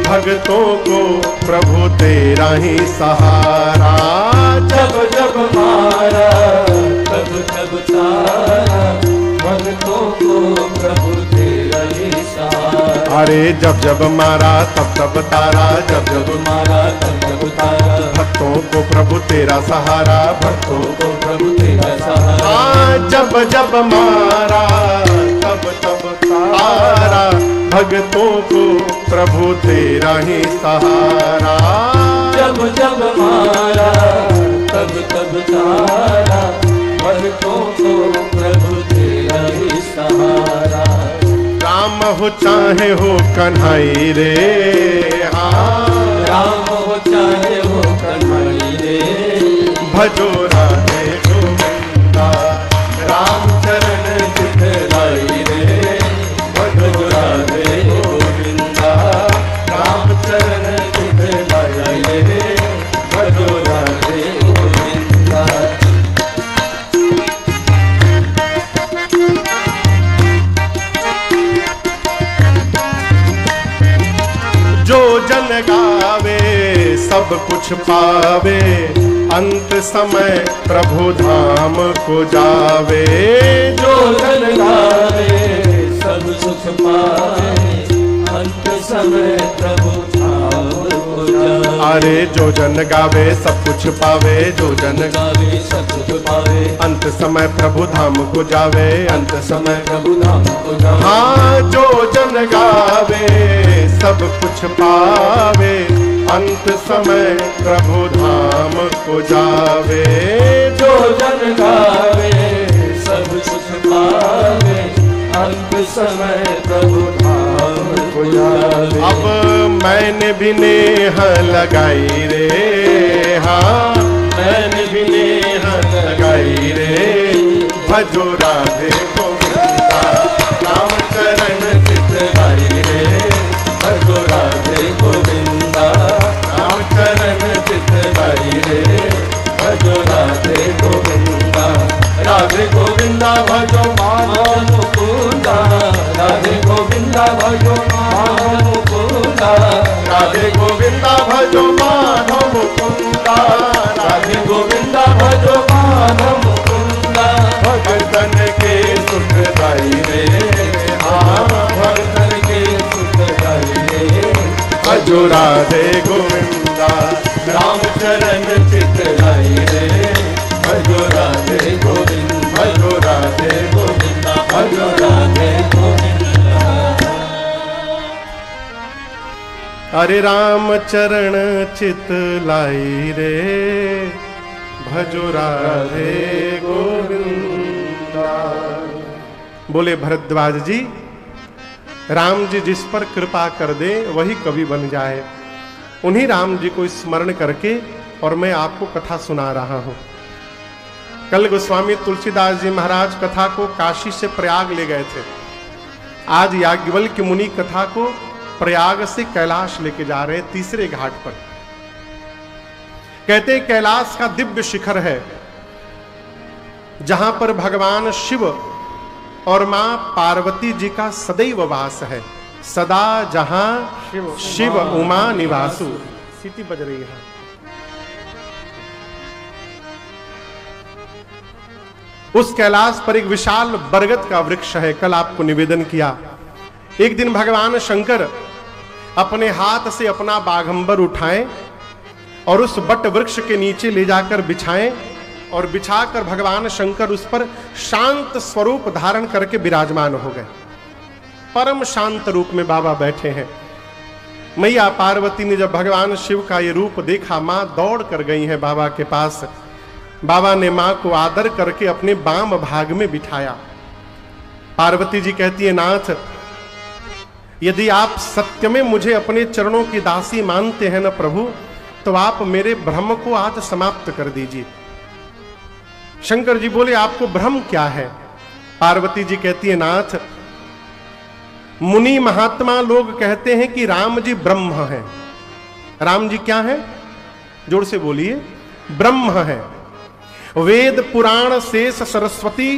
भक्तों को प्रभु तेरा ही सहारा। जब जब मारा तब तब तारा, भक्तों को प्रभु तेरा ही सहारा। अरे जब जब मारा तब तब तारा, जब जब मारा तब तब तारा, भक्तों को प्रभु तेरा सहारा। भक्तों को प्रभु तेरा सहारा। हाँ जब जब मारा तब तब तारा, भक्तों को प्रभु तेरा ही सहारा। जब जब मारा तब तब तारा, भक्तों को प्रभु तेरा ही सहारा। राम हो चाहे हो कन्हई रे, हाँ राम हो चाहे हो कन्हई रे, भजो राधे गोविंदा। राम चरण चित सब कुछ पावे, अंत समय प्रभु धाम को जावे। जो जन गावे सब सुख पावे, अंत समय प्रभु धाम को जावे। अरे जो जन गावे सब कुछ पावे, जो जन गावे सब कुछ पावे, अंत समय प्रभु धाम को जावे, अंत समय प्रभु धाम को जावे। हाँ जो जन गावे सब कुछ पावे, अंत समय प्रभु धाम को जावे। जो जन गावे सब कुछ पावे, अंत समय प्रभु धाम को जावे। अब मैंने भी नेह लगाई रे, हाँ मैंने भी नेह लगाई रे, भजो राधे गोविंदा राम चरण चित लाई रे, भजो राधे गोविंदा राम चरण चित लाई रे, भजो राधे गोविंदा। राधे गोविंदा भजो माधव मुकुंदा, राधे गोविंदा भजो माधव मुकुंदा, राधे गोविंदा भजो माधव मुकुंदा, राधे गोविंदा भजो माधव मुकुंदा। भगतन के सुख दाई रे, हाँ भगतन के सुख दाई रे, भजो राधे गोविंदा राम चरण चित लाई रे, भजो राधे गोविंद, भजो राधे गोविंदा, भजो राधे गोविंदा। हरे राम चरण चित लाई रे, भजो राधे गोविंदा। बोले भरद्वाज जी, राम जी जिस पर कृपा कर दे वही कवि बन जाए। उन्हीं राम जी को स्मरण करके और मैं आपको कथा सुना रहा हूं। कल गोस्वामी तुलसीदास जी महाराज कथा को काशी से प्रयाग ले गए थे। आज याज्ञवल्क्य मुनि कथा को प्रयाग से कैलाश लेके जा रहे, तीसरे घाट पर। कहते हैं कैलाश का दिव्य शिखर है, जहां पर भगवान शिव और मां पार्वती जी का सदैव वास है। सदा जहां शिव उमा निवासु। सीटी बज रही है। उस कैलाश पर एक विशाल बरगद का वृक्ष है। कल आपको निवेदन किया, एक दिन भगवान शंकर अपने हाथ से अपना बाघंबर उठाएं और उस बट वृक्ष के नीचे ले जाकर बिछाएं, और बिछाकर भगवान शंकर उस पर शांत स्वरूप धारण करके विराजमान हो गए। परम शांत रूप में बाबा बैठे हैं। मैया पार्वती ने जब भगवान शिव का ये रूप देखा, मां दौड़ कर गई है बाबा के पास। बाबा ने मां को आदर करके अपने बाम भाग में बिठाया। पार्वती जी कहती है, नाथ यदि आप सत्य में मुझे अपने चरणों की दासी मानते हैं ना प्रभु, तो आप मेरे भ्रम को आज समाप्त कर दीजिए। शंकर जी बोले, आपको भ्रम क्या है? पार्वती जी कहती है, नाथ मुनि महात्मा लोग कहते हैं कि राम जी ब्रह्म हैं। राम जी क्या है? जोर से बोलिए। ब्रह्म है। वेद पुराण शेष सरस्वती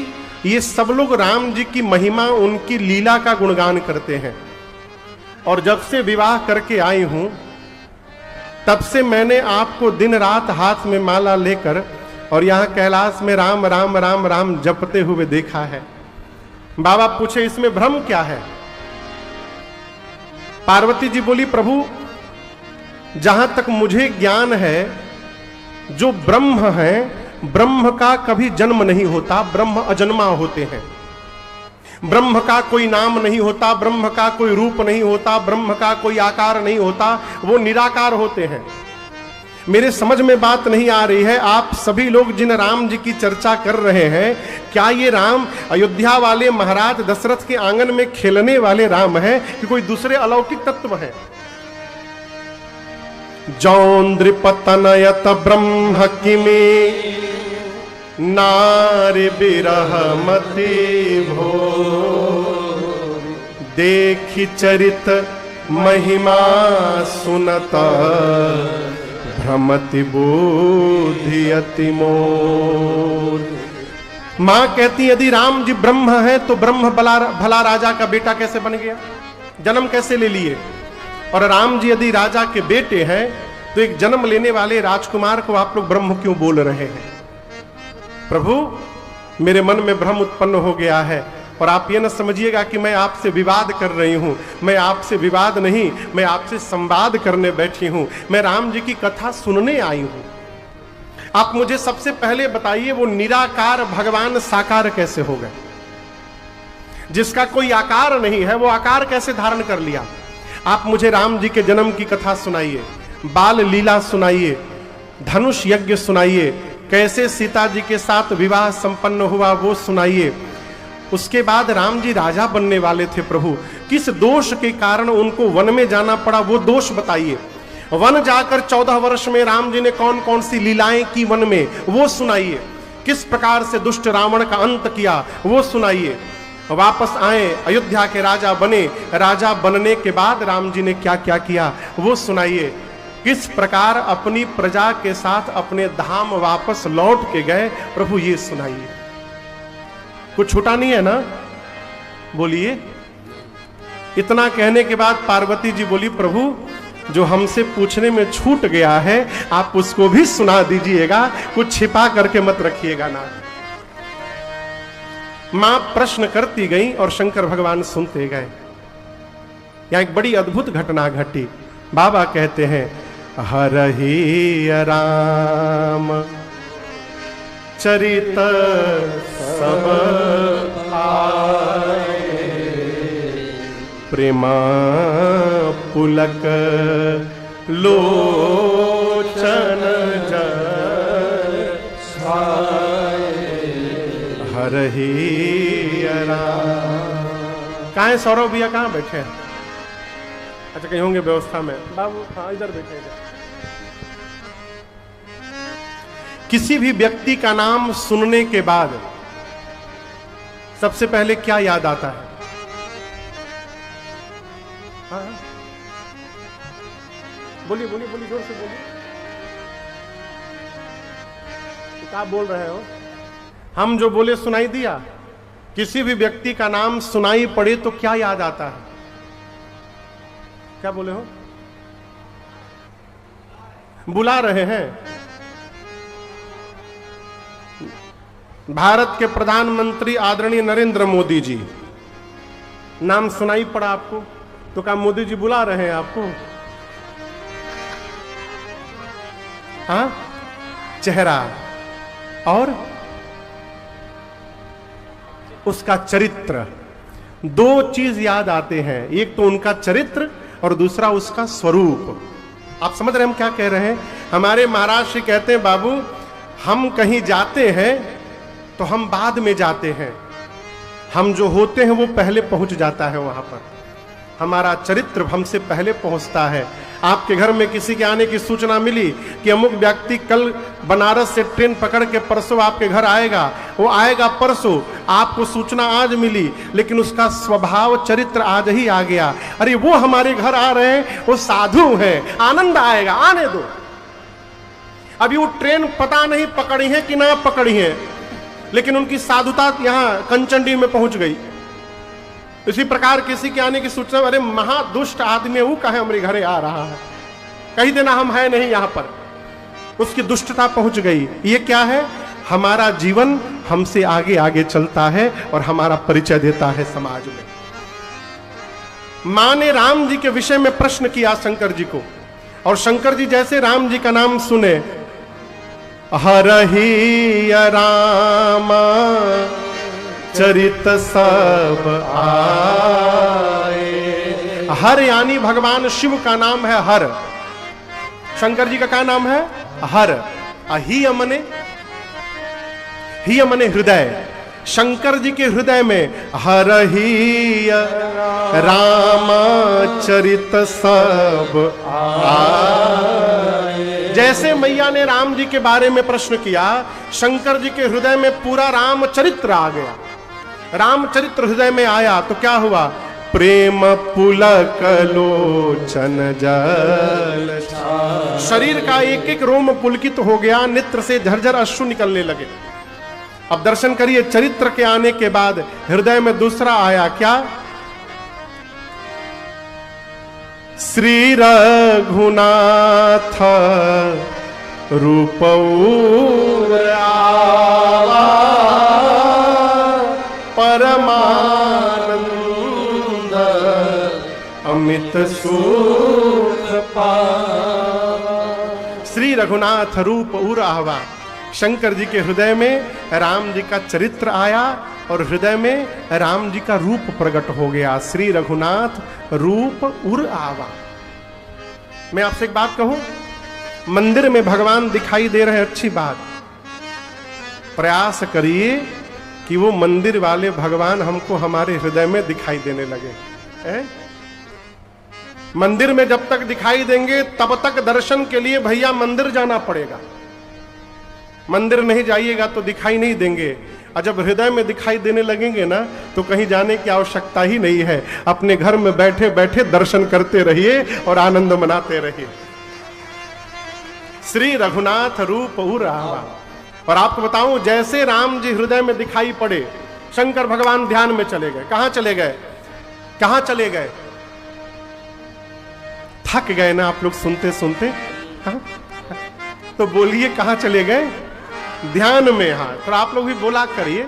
ये सब लोग राम जी की महिमा, उनकी लीला का गुणगान करते हैं। और जब से विवाह करके आई हूं तब से मैंने आपको दिन रात हाथ में माला लेकर और यहां कैलाश में राम राम राम राम जपते हुए देखा है। बाबा पूछे, इसमें भ्रम क्या है? पार्वती जी बोली, प्रभु जहां तक मुझे ज्ञान है, जो ब्रह्म है, ब्रह्म का कभी जन्म नहीं होता, ब्रह्म अजन्मा होते हैं। ब्रह्म का कोई नाम नहीं होता, ब्रह्म का कोई रूप नहीं होता, ब्रह्म का कोई आकार नहीं होता, वो निराकार होते हैं। मेरे समझ में बात नहीं आ रही है, आप सभी लोग जिन राम जी की चर्चा कर रहे हैं, क्या ये राम अयोध्या वाले महाराज दशरथ के आंगन में खेलने वाले राम है कि कोई दूसरे अलौकिक तत्व है? जौन्द्रिपतनयत ब्रह्म किमे नारि बिरहमति भो, देखि चरित महिमा सुनत भ्रमति बुद्धि अति मोर। मां कहती, यदि राम जी ब्रह्म है तो ब्रह्म भला राजा का बेटा कैसे बन गया? जन्म कैसे ले लिए? और राम जी यदि राजा के बेटे हैं तो एक जन्म लेने वाले राजकुमार को आप लोग ब्रह्म क्यों बोल रहे हैं? प्रभु, मेरे मन में भ्रम उत्पन्न हो गया है, और आप ये न समझिएगा कि मैं आपसे विवाद कर रही हूं। मैं आपसे विवाद नहीं, मैं आपसे संवाद करने बैठी हूं। मैं राम जी की कथा सुनने आई हूं। आप मुझे सबसे पहले बताइए, वो निराकार भगवान साकार कैसे हो गए? जिसका कोई आकार नहीं है, वो आकार कैसे धारण कर लिया? आप मुझे राम जी के जन्म की कथा सुनाइए, बाल लीला सुनाइए, धनुष यज्ञ सुनाइए, कैसे सीता जी के साथ विवाह संपन्न हुआ वो सुनाइए। उसके बाद राम जी राजा बनने वाले थे। प्रभु, किस दोष के कारण उनको वन में जाना पड़ा, वो दोष बताइए। वन जाकर 14 वर्ष में राम जी ने कौन कौन सी लीलाएं की वन में, वो सुनाइए। किस प्रकार से दुष्ट रावण का अंत किया, वो सुनाइए। वापस आए, अयोध्या के राजा बने, राजा बनने के बाद राम जी ने क्या क्या किया, वो सुनाइए। किस प्रकार अपनी प्रजा के साथ अपने धाम वापस लौट के गए, प्रभु ये सुनाइए। कुछ छूटा नहीं है ना? बोलिए। इतना कहने के बाद पार्वती जी बोली, प्रभु जो हमसे पूछने में छूट गया है आप उसको भी सुना दीजिएगा, कुछ छिपा करके मत रखिएगा ना। मां प्रश्न करती गई और शंकर भगवान सुनते गए। यहां एक बड़ी अद्भुत घटना घटी। बाबा कहते हैं, हरहि राम चरित सब आए, प्रेमा पुलक लोचन हरहि राम। कहाँ है सौरभ भैया, कहाँ बैठे हैं? अच्छा, कहीं होंगे व्यवस्था में। बाबू हाँ, इधर बैठे। किसी भी व्यक्ति का नाम सुनने के बाद सबसे पहले क्या याद आता है? हाँ? बोलिए बोलिए बोलिए, जोर से बोलिए। क्या बोल रहे हो? हम जो बोले सुनाई दिया? किसी भी व्यक्ति का नाम सुनाई पड़े तो क्या याद आता है? क्या बोले हो? बुला रहे हैं। भारत के प्रधानमंत्री आदरणीय नरेंद्र मोदी जी, नाम सुनाई पड़ा आपको तो क्या मोदी जी बुला रहे हैं आपको? हाँ, चेहरा और उसका चरित्र, दो चीज याद आते हैं। एक तो उनका चरित्र और दूसरा उसका स्वरूप। आप समझ रहे हैं हम क्या कह रहे हैं? हमारे महाराज श्री कहते हैं, बाबू हम कहीं जाते हैं तो हम बाद में जाते हैं, हम जो होते हैं वो पहले पहुंच जाता है वहां पर। हमारा चरित्र हमसे पहले पहुंचता है। आपके घर में किसी के आने की सूचना मिली कि अमुक व्यक्ति कल बनारस से ट्रेन पकड़ के परसों आपके घर आएगा, वो आएगा परसों, आपको सूचना आज मिली, लेकिन उसका स्वभाव चरित्र आज ही आ गया। अरे वो हमारे घर आ रहे हैं, वो साधु हैं, आनंद आएगा, आने दो। अभी वो ट्रेन पता नहीं पकड़ी है कि ना पकड़ी है, लेकिन उनकी साधुता यहां कंचनडी में पहुंच गई। इसी प्रकार किसी के आने की सूचना, अरे महादुष्ट आदमी वो कहे हमारे घरे आ रहा है, कही देना हम है नहीं यहां पर, उसकी दुष्टता पहुंच गई। ये क्या है? हमारा जीवन हमसे आगे आगे चलता है और हमारा परिचय देता है समाज में। मां ने राम जी के विषय में प्रश्न किया शंकर जी को, और शंकर जी जैसे राम जी का नाम सुने, हरहि राम चरित सब आए। हर यानी भगवान शिव का नाम है हर। शंकर जी का क्या नाम है? हर। ही मने हृदय। शंकर जी के हृदय में हरहि राम चरित सब आए। जैसे मैया ने राम जी के बारे में प्रश्न किया, शंकर जी के हृदय में पूरा राम चरित्र आ गया। रामचरित्र हृदय में आया तो क्या हुआ? प्रेम पुलक लोचन जल। शरीर का एक एक रोम पुलकित हो गया, नेत्र से झरझर अश्रु निकलने लगे। अब दर्शन करिए, चरित्र के आने के बाद हृदय में दूसरा आया, क्या? श्री रघुनाथ रूपौर आवा परमानंद अमित सुख पावा। श्री रघुनाथ रूप उर आवा। शंकर जी के हृदय में राम जी का चरित्र आया और हृदय में राम जी का रूप प्रकट हो गया। श्री रघुनाथ रूप उर आवा। मैं आपसे एक बात कहूं, मंदिर में भगवान दिखाई दे रहे, अच्छी बात, प्रयास करिए कि वो मंदिर वाले भगवान हमको हमारे हृदय में दिखाई देने लगे। मंदिर में जब तक दिखाई देंगे तब तक दर्शन के लिए भैया मंदिर जाना पड़ेगा। मंदिर नहीं जाइएगा तो दिखाई नहीं देंगे, और जब हृदय में दिखाई देने लगेंगे ना तो कहीं जाने की आवश्यकता ही नहीं है। अपने घर में बैठे बैठे दर्शन करते रहिए और आनंद मनाते रहिए। श्री रघुनाथ रूप उर आवा। और आपको बताऊं, जैसे राम जी हृदय में दिखाई पड़े, शंकर भगवान ध्यान में चले गए। कहां चले गए? कहां चले गए? थक गए ना आप लोग सुनते सुनते? तो बोलिए कहां चले गए? ध्यान में। हाँ, तो आप लोग भी बोला करिए।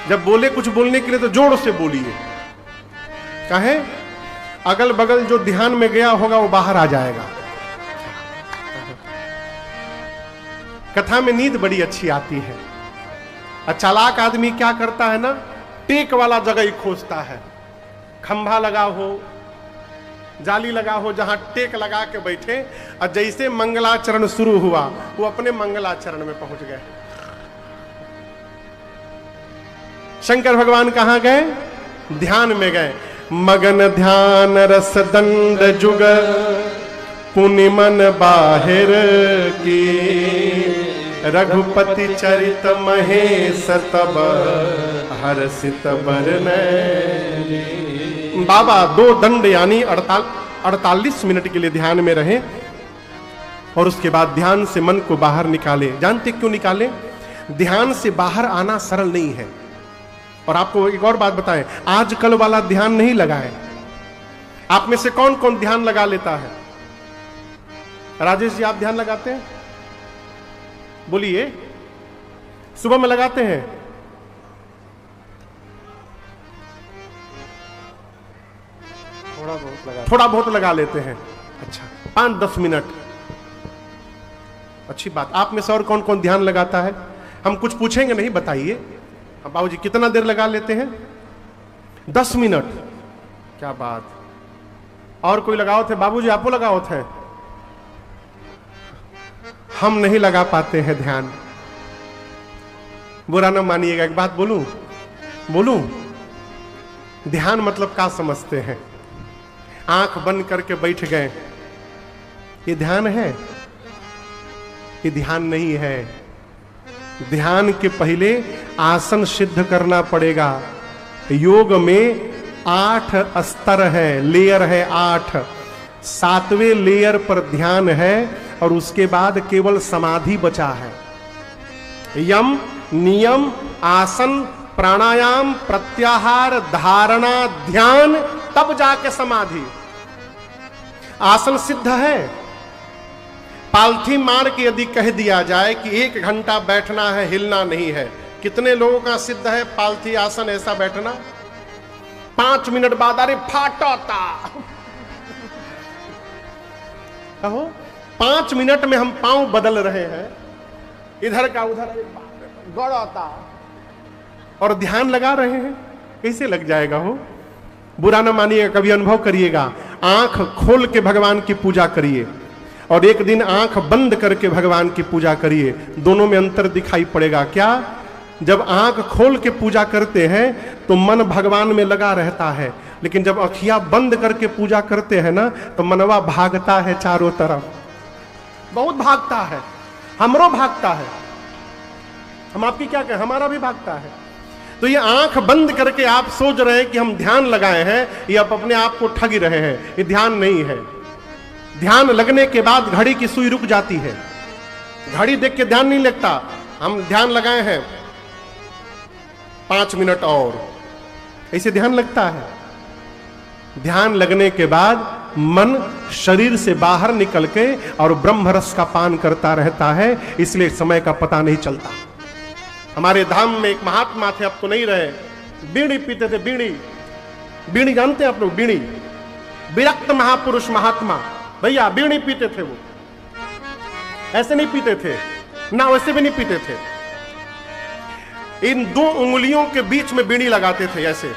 जब बोले कुछ बोलने के लिए तो जोर से बोलिए। कहे अगल बगल जो ध्यान में गया होगा वो बाहर आ जाएगा। कथा में नींद बड़ी अच्छी आती है। चालाक आदमी क्या करता है ना, टेक वाला जगह ही खोजता है। खंभा लगा हो, जाली लगा हो, जहां टेक लगा के बैठे, और जैसे मंगलाचरण शुरू हुआ वो अपने मंगलाचरण में पहुंच गए। शंकर भगवान कहां गए? ध्यान में गए। मगन ध्यान रस दंड जुग पुनि मन बाहिर की, रघुपति चरित महेश तब हर्षित बरनैली। बाबा 2 दंड यानी 48 मिनट के लिए ध्यान में रहे और उसके बाद ध्यान से मन को बाहर निकाले। जानते क्यों निकाले? ध्यान से बाहर आना सरल नहीं है। और आपको एक और बात बताएं, आजकल वाला ध्यान नहीं लगाए। आप में से कौन कौन ध्यान लगा लेता है? राजेश जी, आप ध्यान लगाते हैं? बोलिए। सुबह में लगाते हैं? थोड़ा बहुत लगा लेते हैं। अच्छा, 5-10 मिनट, अच्छी बात। आप में से और कौन कौन ध्यान लगाता है? हम कुछ पूछेंगे नहीं, बताइए। बाबूजी कितना देर लगा लेते हैं? 10 मिनट। क्या बात। और कोई लगाओ थे? बाबूजी आपको लगाओ थे? हम नहीं लगा पाते हैं ध्यान। बुरा ना मानिएगा, एक बात बोलूं? ध्यान मतलब क्या समझते हैं? आंख बंद करके बैठ गए, ये ध्यान है? ये ध्यान नहीं है। ध्यान के पहले आसन सिद्ध करना पड़ेगा। योग में 8 स्तर है, लेयर है 8। 7वें लेयर पर ध्यान है और उसके बाद केवल समाधि बचा है। यम, नियम, आसन, प्राणायाम, प्रत्याहार, धारणा, ध्यान, तब जाके समाधि। आसन सिद्ध है। पालथी मार के यदि कह दिया जाए कि 1 घंटा बैठना है, हिलना नहीं है, कितने लोगों का सिद्ध है पालथी आसन ऐसा बैठना? 5 मिनट बाद अरे फाटता। कहो 5 मिनट में हम पांव बदल रहे हैं, इधर का उधर गड़ता, और ध्यान लगा रहे हैं। कैसे लग जाएगा हो? बुरा ना मानिएगा, कभी अनुभव करिएगा। आंख खोल के भगवान की पूजा करिए और एक दिन आंख बंद करके भगवान की पूजा करिए। दोनों में अंतर दिखाई पड़ेगा। क्या? जब आंख खोल के पूजा करते हैं तो मन भगवान में लगा रहता है, लेकिन जब अखियां बंद करके पूजा करते हैं ना तो मनवा भागता है चारों तरफ, बहुत भागता है। हमरो भागता है। हम आपकी क्या कहें, हमारा भी भागता है। तो ये आंख बंद करके आप सोच रहे हैं कि हम ध्यान लगाए हैं, ये आप अपने आप को ठग रहे हैं। ये ध्यान नहीं है। ध्यान लगने के बाद घड़ी की सुई रुक जाती है। घड़ी देख के ध्यान नहीं लगता। हम ध्यान लगाए हैं 5 मिनट और, ऐसे ध्यान लगता है? ध्यान लगने के बाद मन शरीर से बाहर निकल के और ब्रह्म रस का पान करता रहता है, इसलिए समय का पता नहीं चलता। हमारे धाम में एक महात्मा थे, अब तो नहीं रहे, बीड़ी पीते थे। बीड़ी, बीड़ी जानते हैं आप लोग? बीड़ी, विरक्त महापुरुष महात्मा भैया बीड़ी पीते थे। वो ऐसे नहीं पीते थे ना, वैसे भी नहीं पीते थे। इन दो उंगलियों के बीच में बीड़ी लगाते थे ऐसे,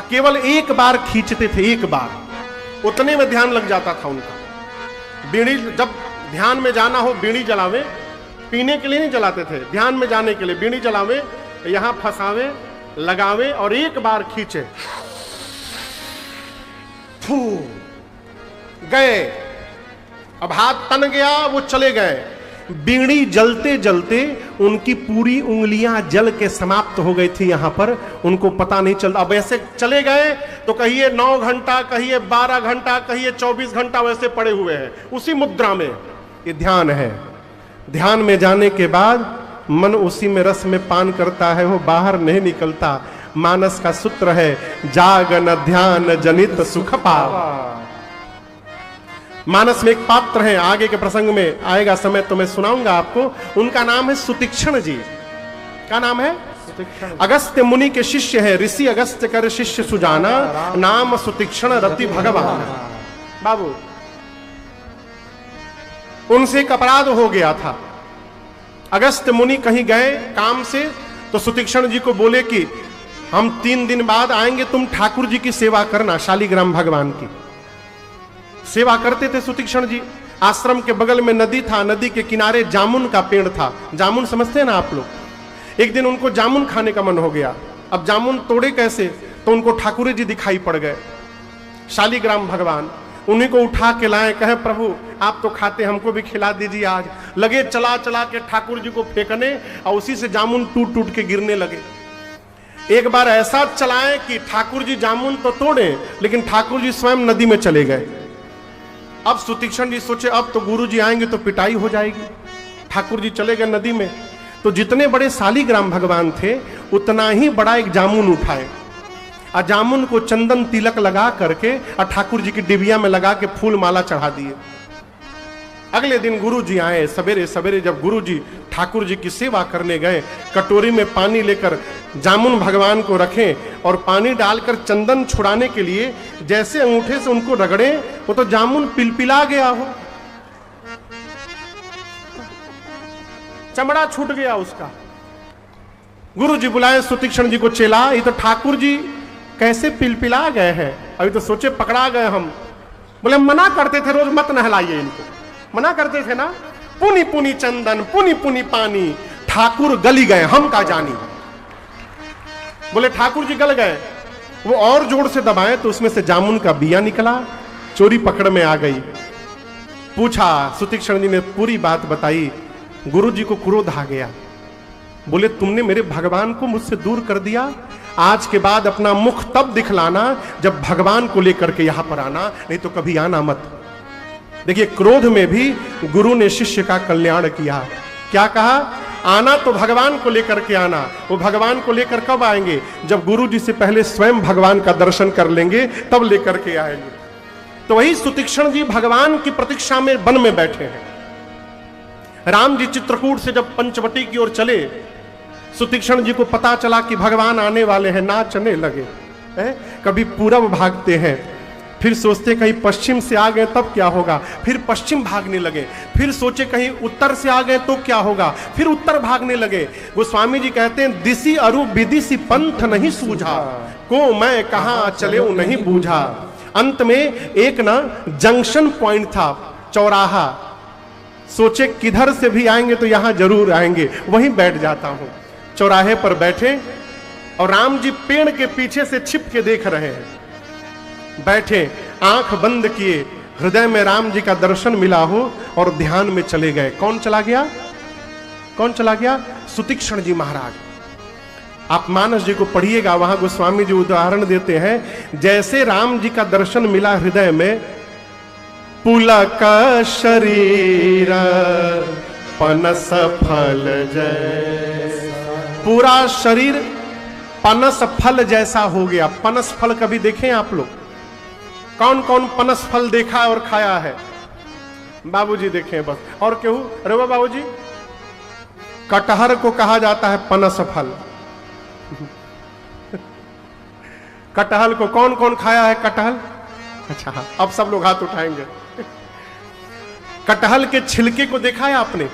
केवल एक बार खींचते थे, एक बार, उतने में ध्यान लग जाता था उनका। बीड़ी जब ध्यान में जाना हो बीड़ी जलावे, पीने के लिए नहीं जलाते थे, ध्यान में जाने के लिए बीड़ी जलावे, यहां फंसावे, लगावे और एक बार खींचे, फू गए। अब हाथ तन गया, वो चले गए। बीड़ी जलते जलते उनकी पूरी उंगलियां जल के समाप्त हो गई थी यहां पर, उनको पता नहीं चलता। अब ऐसे चले गए तो कहिए 9 घंटा, कहिए 12 घंटा, कहिए 24 घंटा वैसे पड़े हुए हैं उसी मुद्रा में। ये ध्यान है। ध्यान में जाने के बाद मन उसी में रस में पान करता है, वो बाहर नहीं निकलता। मानस का सूत्र है, जागन ध्यान जनित सुख पावा। मानस में एक पात्र है, आगे के प्रसंग में आएगा समय तो मैं सुनाऊंगा आपको। उनका नाम है सुतीक्षण जी। क्या नाम है? अगस्त्य मुनि के शिष्य है। ऋषि अगस्त्य कर शिष्य सुजाना, नाम सुतीक्षण रति भगवान। बाबू, उनसे एक अपराध हो गया था। अगस्त्य मुनि कहीं गए काम से, तो सुतीक्षण जी को बोले कि हम 3 दिन बाद आएंगे, तुम ठाकुर जी की सेवा करना, शालिग्राम भगवान की सेवा करते थे सुतीक्षण जी। आश्रम के बगल में नदी था, नदी के किनारे जामुन का पेड़ था। जामुन समझते हैं ना आप लोग? एक दिन उनको जामुन खाने का मन हो गया। अब जामुन तोड़े कैसे? तो उनको ठाकुर जी दिखाई पड़ गए, शालिग्राम भगवान। उन्हीं को उठा के लाए, कहे प्रभु आप तो खाते, हमको भी खिला दीजिए आज। लगे चला चला के ठाकुर जी को फेंकने, और उसी से जामुन टूट टूट के गिरने लगे। एक बार ऐसा चलाए कि ठाकुर जी जामुन तो तोड़े, लेकिन ठाकुर जी स्वयं नदी में चले गए। अब सुतीक्षण जी सोचे अब तो गुरु जी आएंगे तो पिटाई हो जाएगी। ठाकुर जी चले गए नदी में, तो जितने बड़े शालिग्राम भगवान थे उतना ही बड़ा एक जामुन उठाए, और जामुन को चंदन तिलक लगा करके और ठाकुर जी की डिबिया में लगा के फूल माला चढ़ा दिए। अगले दिन गुरु जी आए सवेरे सवेरे। जब गुरु जी ठाकुर जी की सेवा करने गए, कटोरी में पानी लेकर जामुन भगवान को रखें और पानी डालकर चंदन छुड़ाने के लिए जैसे अंगूठे से उनको रगड़े, वो तो जामुन पिलपिला गया हो, चमड़ा छूट गया उसका। गुरु जी बुलाए सुतीक्षण जी को, चेला ये तो ठाकुर जी कैसे पिलपिला गए हैं, अभी तो सोचे पकड़ा गए हम। बोले मना करते थे रोज मत नहलाइए इनको, मना करते थे ना। पुनी पुनी चंदन पुनी पुनी पानी, ठाकुर गली गए हम का जानी। बोले ठाकुर जी गल गए। वो और जोर से दबाए तो उसमें से जामुन का बिया निकला, चोरी पकड़ में आ गई। पूछा, सुतीक्षण जी ने पूरी बात बताई। गुरु जी को क्रोध आ गया। बोले तुमने मेरे भगवान को मुझसे दूर कर दिया, आज के बाद अपना मुख तब दिखलाना जब भगवान को लेकर के यहां पर आना, नहीं तो कभी आना मत। देखिए, क्रोध में भी गुरु ने शिष्य का कल्याण किया। क्या कहा? आना तो भगवान को लेकर के आना। वो भगवान को लेकर कब आएंगे? जब गुरु जी से पहले स्वयं भगवान का दर्शन कर लेंगे, तब लेकर के आएंगे। तो वही सुतीक्षण जी भगवान की प्रतीक्षा में वन में बैठे हैं। राम जी चित्रकूट से जब पंचवटी की ओर चले, सुतीक्षण जी को पता चला कि भगवान आने वाले हैं, नाचने लगे। कभी पूरब भागते हैं, फिर सोचते कहीं पश्चिम से आ गए तब क्या होगा, फिर पश्चिम भागने लगे। फिर सोचे कहीं उत्तर से आ गए तो क्या होगा, फिर उत्तर भागने लगे। गोस्वामी जी कहते हैं, दिसी अरु विदिसी पंथ नहीं सूझा, को मैं कहां चले नहीं बूझा। अंत में एक ना जंक्शन पॉइंट था, चौराहा। सोचे किधर से भी आएंगे तो यहां जरूर आएंगे, वहीं बैठ जाता हूं। चौराहे पर बैठे और राम जी पेड़ के पीछे से छिप के देख रहे हैं। बैठे, आंख बंद किए, हृदय में राम जी का दर्शन मिला हो और ध्यान में चले गए। कौन चला गया? कौन चला गया? सुतीक्षण जी महाराज। आप मानस जी को पढ़िएगा, वहां गोस्वामी जी उदाहरण देते हैं। जैसे राम जी का दर्शन मिला हृदय में, पुलक शरीर पनस फल जय, पूरा शरीर पनस फल जैसा हो गया। पनस फल कभी देखे आप लोग? कौन कौन पनस फल देखा और खाया है? बाबूजी देखे बस, और केहू? अरे वाह बाबूजी। कटहर को कहा जाता है पनस फल। कटहल को कौन कौन खाया है? कटहल, अच्छा अब सब लोग हाथ उठाएंगे। कटहल के छिलके को देखा है आपने?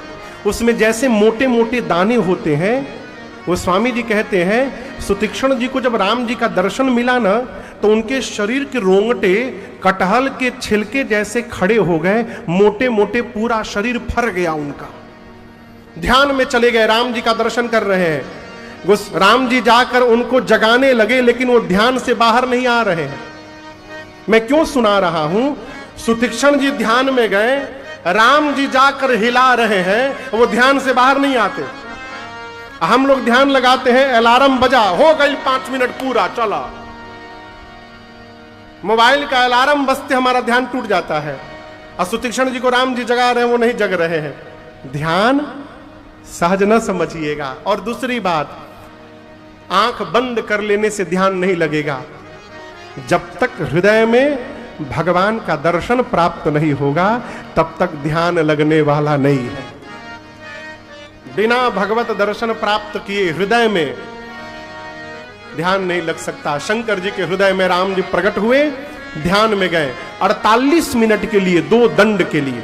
उसमें जैसे मोटे मोटे दाने होते हैं। वो स्वामी जी कहते हैं सुतीक्ष्ण जी को जब राम जी का दर्शन मिला ना, तो उनके शरीर के रोंगटे कटहल के छिलके जैसे खड़े हो गए, मोटे मोटे, पूरा शरीर फर गया उनका। ध्यान में चले गए, राम जी का दर्शन कर रहे हैं। राम जी जाकर उनको जगाने लगे, लेकिन वो ध्यान से बाहर नहीं आ रहे हैं। मैं क्यों सुना रहा हूं? सुतीक्ष्ण जी ध्यान में गए, राम जी जाकर हिला रहे हैं, वो ध्यान से बाहर नहीं आते। हम लोग ध्यान लगाते हैं, अलार्म बजा, हो गई 5 मिनट पूरा, चला। मोबाइल का अलार्म बजते हमारा ध्यान टूट जाता है। और सुतीक्ष्ण जी को राम जी जगा रहे हैं, वो नहीं जग रहे हैं। ध्यान सहज न समझिएगा। और दूसरी बात, आंख बंद कर लेने से ध्यान नहीं लगेगा। जब तक हृदय में भगवान का दर्शन प्राप्त नहीं होगा, तब तक ध्यान लगने वाला नहीं है। बिना भगवत दर्शन प्राप्त किए हृदय में ध्यान नहीं लग सकता। शंकर जी के हृदय में राम जी प्रकट हुए, ध्यान में गए 48 मिनट के लिए, 2 दंड के लिए।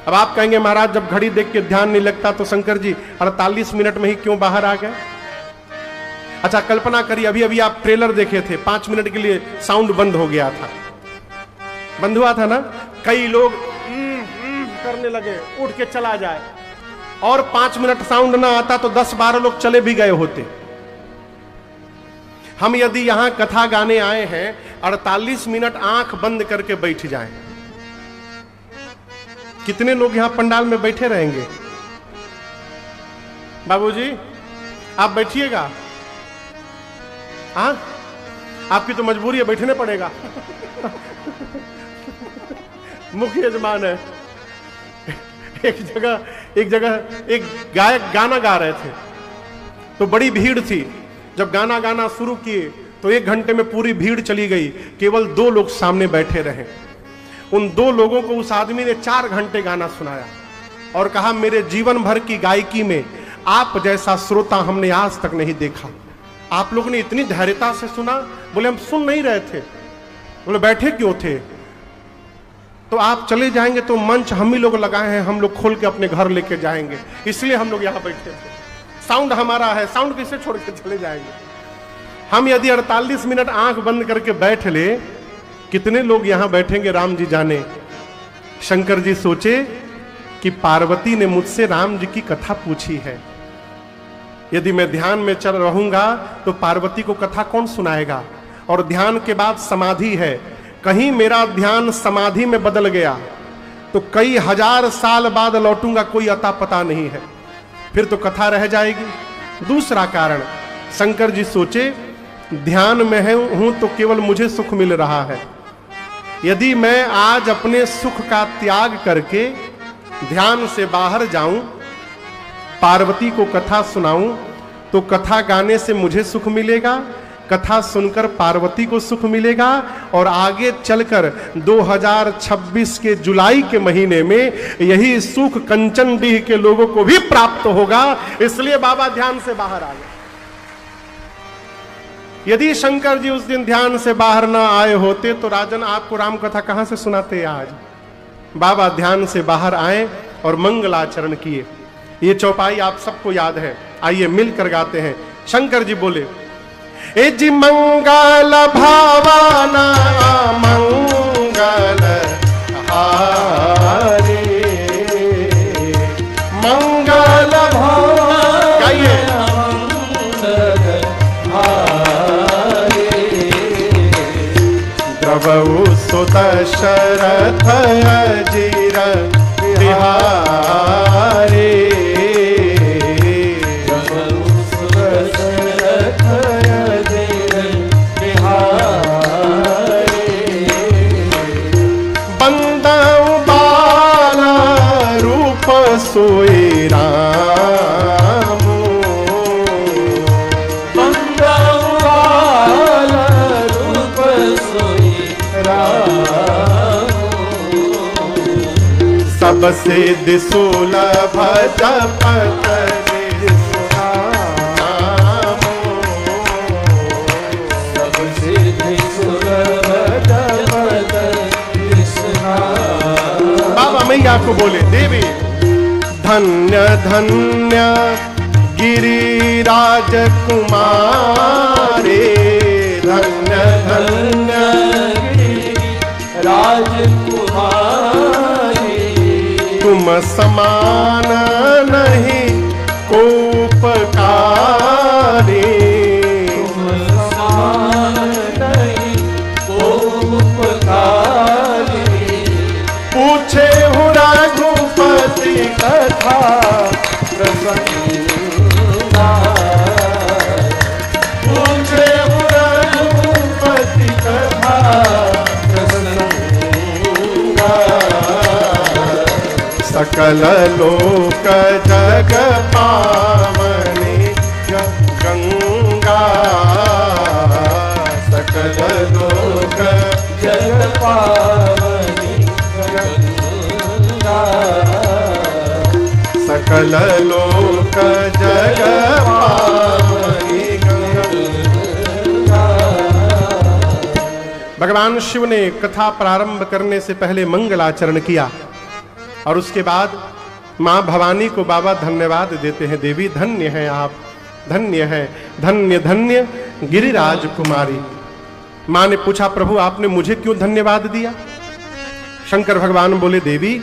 अब आप कहेंगे महाराज जब घड़ी देख के ध्यान नहीं लगता तो शंकर जी 48 मिनट में ही क्यों बाहर आ गए? अच्छा कल्पना करिए, अभी अभी आप ट्रेलर देखे थे, 5 मिनट के लिए साउंड बंद हो गया था, बंद हुआ था ना। कई लोग करने लगे, उठ के चला जाए, और 5 मिनट साउंड ना आता तो 10-12 लोग चले भी गए होते। हम यदि यहां कथा गाने आए हैं, 48 मिनट आंख बंद करके बैठ जाएं, कितने लोग यहां पंडाल में बैठे रहेंगे? बाबूजी आप बैठिएगा? हाँ, आपकी तो मजबूरी है, बैठने पड़ेगा। मुख्य यजमान है। एक जगह एक गायक गाना गा रहे थे, तो बड़ी भीड़ थी। जब गाना गाना शुरू किए तो 1 घंटे में पूरी भीड़ चली गई, केवल 2 लोग सामने बैठे रहे। उन 2 लोगों को उस आदमी ने 4 घंटे गाना सुनाया और कहा मेरे जीवन भर की गायकी में आप जैसा श्रोता हमने आज तक नहीं देखा। आप लोगों ने इतनी धैर्यता से सुना। बोले हम सुन नहीं रहे थे। बोले बैठे क्यों थे? तो आप चले जाएंगे तो मंच हम ही लोग लगाए हैं, हम लोग खोल के अपने घर लेके जाएंगे, इसलिए हम लोग यहाँ बैठे थे। साउंड हमारा है, साउंड कैसे छोड़ के चले जाएंगे? हम यदि 48 मिनट आंख बंद करके बैठ ले, कितने लोग यहां बैठेंगे राम जी जाने। शंकर जी सोचे कि पार्वती ने मुझसे राम जी की कथा पूछी है, यदि मैं ध्यान में चल रहूंगा तो पार्वती को कथा कौन सुनाएगा? और ध्यान के बाद समाधि है, कहीं मेरा ध्यान समाधि में बदल गया तो कई हजार साल बाद लौटूंगा, कोई अता पता नहीं है, फिर तो कथा रह जाएगी। दूसरा कारण, शंकर जी सोचे ध्यान में हूं तो केवल मुझे सुख मिल रहा है, यदि मैं आज अपने सुख का त्याग करके ध्यान से बाहर जाऊं, पार्वती को कथा सुनाऊं, तो कथा गाने से मुझे सुख मिलेगा, कथा सुनकर पार्वती को सुख मिलेगा, और आगे चलकर 2026 के जुलाई के महीने में यही सुख कंचनडीह के लोगों को भी प्राप्त होगा। इसलिए बाबा ध्यान से बाहर आ गए। यदि शंकर जी उस दिन ध्यान से बाहर ना आए होते तो राजन आपको राम कथा कहां से सुनाते आज? बाबा ध्यान से बाहर आए और मंगलाचरण किए। ये चौपाई आप सबको याद है, आइए मिलकर गाते हैं। शंकर जी बोले, ए जी मंगल भावना मंगल हारे, मंगल भावना गाइए, द्रवौ सुत शरथ अजीर बिहारे, सोए राम, बंदा सिद्धि सुलभ जपत सब सिद्धि सुलभ जपत कृष्णा। बाबा मैया को बोले, देवी धन्य धन्य गिरिराज कुमारी, धन्य धन्य राजकुमारी, तुम समान नहीं कोपकारी, तुम समान नहीं कोपकारी। पूछे हूँ रघुपति कथा प्रसन्ना, पूछे हूँ रघुपति कथा प्रसन्ना। सकल लोक जग पावनी गंगा, सकल लोक जग पावनी गंगा, सकल लोक जग पावनी गंगा। भगवान शिव ने कथा प्रारंभ करने से पहले मंगलाचरण किया और उसके बाद मां भवानी को बाबा धन्यवाद देते हैं। देवी धन्य है आप, धन्य है, धन्य धन्य गिरिराज कुमारी। मां ने पूछा, प्रभु आपने मुझे क्यों धन्यवाद दिया? शंकर भगवान बोले, देवी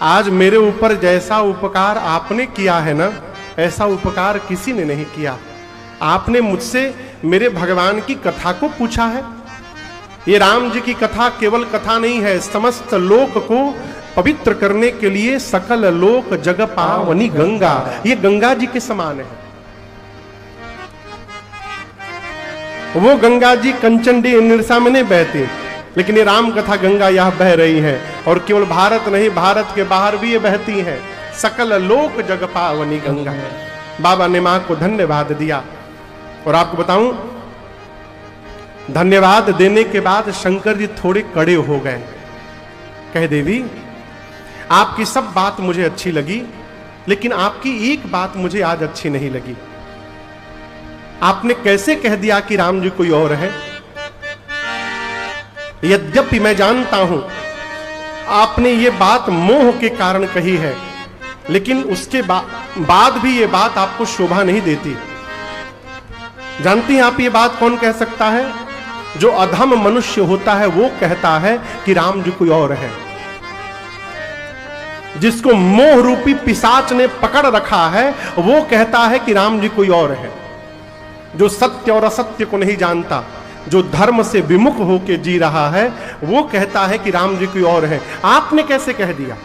आज मेरे ऊपर जैसा उपकार आपने किया है ना, ऐसा उपकार किसी ने नहीं किया। आपने मुझसे मेरे भगवान की कथा को पूछा है। ये राम जी की कथा केवल कथा नहीं है, समस्त लोक को पवित्र करने के लिए सकल लोक जग पावनी गंगा, ये गंगा जी के समान है। वो गंगा जी कंचनडी निरसा में नहीं बहती, लेकिन ये राम कथा गंगा यह बह रही है। और केवल भारत नहीं, भारत के बाहर भी ये बहती है। सकल लोक जग पावनी गंगा। बाबा ने मां को धन्यवाद दिया। और आपको बताऊं, धन्यवाद देने के बाद शंकर जी थोड़े कड़े हो गए। कहे, देवी आपकी सब बात मुझे अच्छी लगी, लेकिन आपकी एक बात मुझे आज अच्छी नहीं लगी। आपने कैसे कह दिया कि राम जी कोई और है? यद्यपि मैं जानता हूं आपने ये बात मोह के कारण कही है, लेकिन उसके बाद भी ये बात आपको शोभा नहीं देती। जानती हैं आप ये बात कौन कह सकता है? जो अधम मनुष्य होता है वो कहता है कि राम जी कोई और है। जिसको मोह रूपी पिशाच ने पकड़ रखा है वो कहता है कि राम जी कोई और है। जो सत्य और असत्य को नहीं जानता, जो धर्म से विमुख होकर जी रहा है, वो कहता है कि राम जी कोई और है। आपने कैसे कह दिया?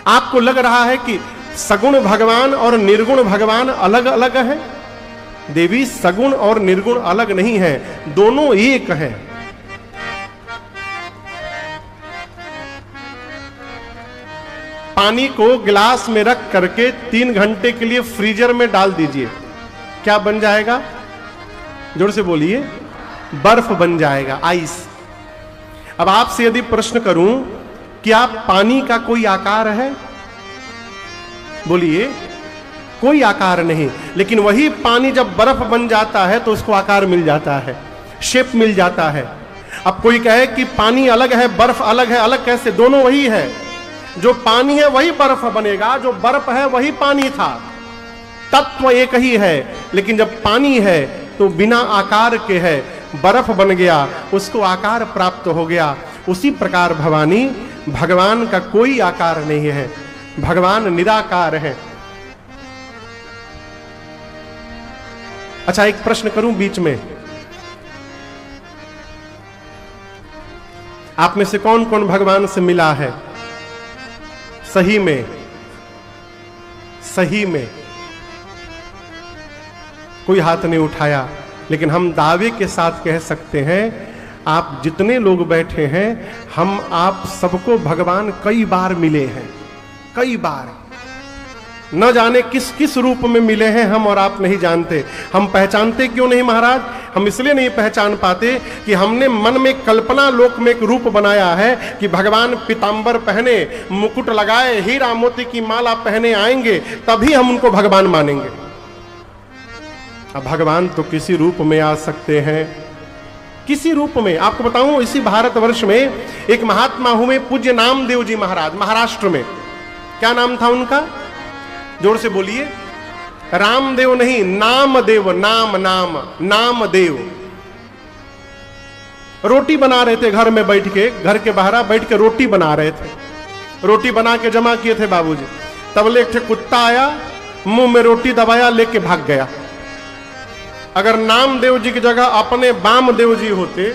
आपको लग रहा है कि सगुण भगवान और निर्गुण भगवान अलग अलग है? देवी, सगुण और निर्गुण अलग नहीं है, दोनों एक हैं। पानी को गिलास में रख करके 3 घंटे के लिए फ्रीजर में डाल दीजिए, क्या बन जाएगा? जोर से बोलिए। बर्फ बन जाएगा, आइस। अब आपसे यदि प्रश्न करूं कि आप पानी का कोई आकार है? बोलिए, कोई आकार नहीं। लेकिन वही पानी जब बर्फ बन जाता है तो उसको आकार मिल जाता है, शेप मिल जाता है। अब कोई कहे कि पानी अलग है, बर्फ अलग है, अलग कैसे? दोनों वही है। जो पानी है वही बर्फ बनेगा, जो बर्फ है वही पानी था। तत्व एक ही है, लेकिन जब पानी है तो बिना आकार के है, बर्फ बन गया, उसको आकार प्राप्त हो गया। उसी प्रकार भवानी, भगवान का कोई आकार नहीं है, भगवान निराकार है। अच्छा, एक प्रश्न करूं बीच में, आप में से कौन कौन भगवान से मिला है? सही में, सही में कोई हाथ नहीं उठाया, लेकिन हम दावे के साथ कह सकते हैं, आप जितने लोग बैठे हैं, हम आप सबको भगवान कई बार मिले हैं, कई बार। न जाने किस किस रूप में मिले हैं हम और आप नहीं जानते। हम पहचानते क्यों नहीं महाराज? हम इसलिए नहीं पहचान पाते कि हमने मन में कल्पना लोक में एक रूप बनाया है कि भगवान पीतांबर पहने, मुकुट लगाए, हीरा मोती की माला पहने आएंगे, तभी हम उनको भगवान मानेंगे। अब भगवान तो किसी रूप में आ सकते हैं, किसी रूप में। आपको बताऊं, इसी भारतवर्ष में एक महात्मा हुए पूज्य नामदेव जी महाराज, महाराष्ट्र में। क्या नाम था उनका? जोर से बोलिए। रामदेव नहीं, नामदेव, नाम नाम नामदेव। रोटी बना रहे थे घर में बैठ के, घर के बाहर बैठ के रोटी बना रहे थे। रोटी बना के जमा किए थे बाबूजी। तबले एक कुत्ता आया, मुंह में रोटी दबाया, लेके भाग गया। अगर नामदेव जी की जगह अपने वामदेव जी होते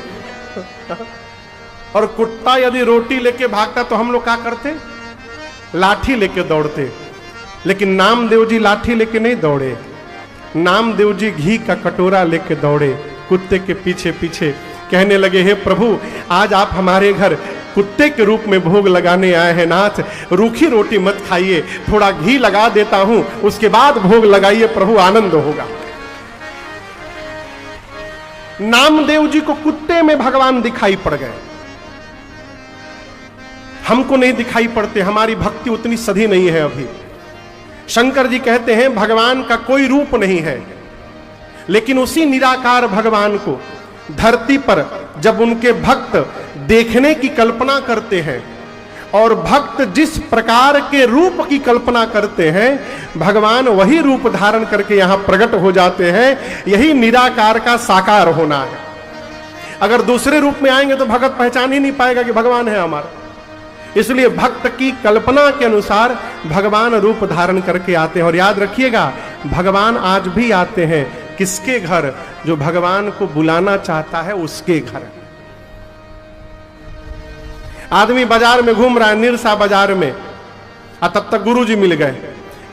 और कुत्ता यदि रोटी लेके भागता तो हम लोग क्या करते? लाठी लेके दौड़ते। लेकिन नामदेव जी लाठी लेके नहीं दौड़े, नामदेव जी घी का कटोरा लेके दौड़े कुत्ते के पीछे पीछे। कहने लगे, हे प्रभु, आज आप हमारे घर कुत्ते के रूप में भोग लगाने आए हैं नाथ, रूखी रोटी मत खाइए, थोड़ा घी लगा देता हूं, उसके बाद भोग लगाइए, प्रभु आनंद होगा। नामदेव जी को कुत्ते में भगवान दिखाई पड़ गए। हमको नहीं दिखाई पड़ते, हमारी भक्ति उतनी सधी नहीं है अभी। शंकर जी कहते हैं भगवान का कोई रूप नहीं है, लेकिन उसी निराकार भगवान को धरती पर जब उनके भक्त देखने की कल्पना करते हैं और भक्त जिस प्रकार के रूप की कल्पना करते हैं, भगवान वही रूप धारण करके यहां प्रकट हो जाते हैं। यही निराकार का साकार होना है। अगर दूसरे रूप में आएंगे तो भगत पहचान ही नहीं पाएगा कि भगवान है हमारा। इसलिए भक्त की कल्पना के अनुसार भगवान रूप धारण करके आते हैं। और याद रखिएगा, भगवान आज भी आते हैं किसके घर? जो भगवान को बुलाना चाहता है उसके घर। आदमी बाजार में घूम रहा है, निरसा बाजार में, और तब तक गुरुजी मिल गए।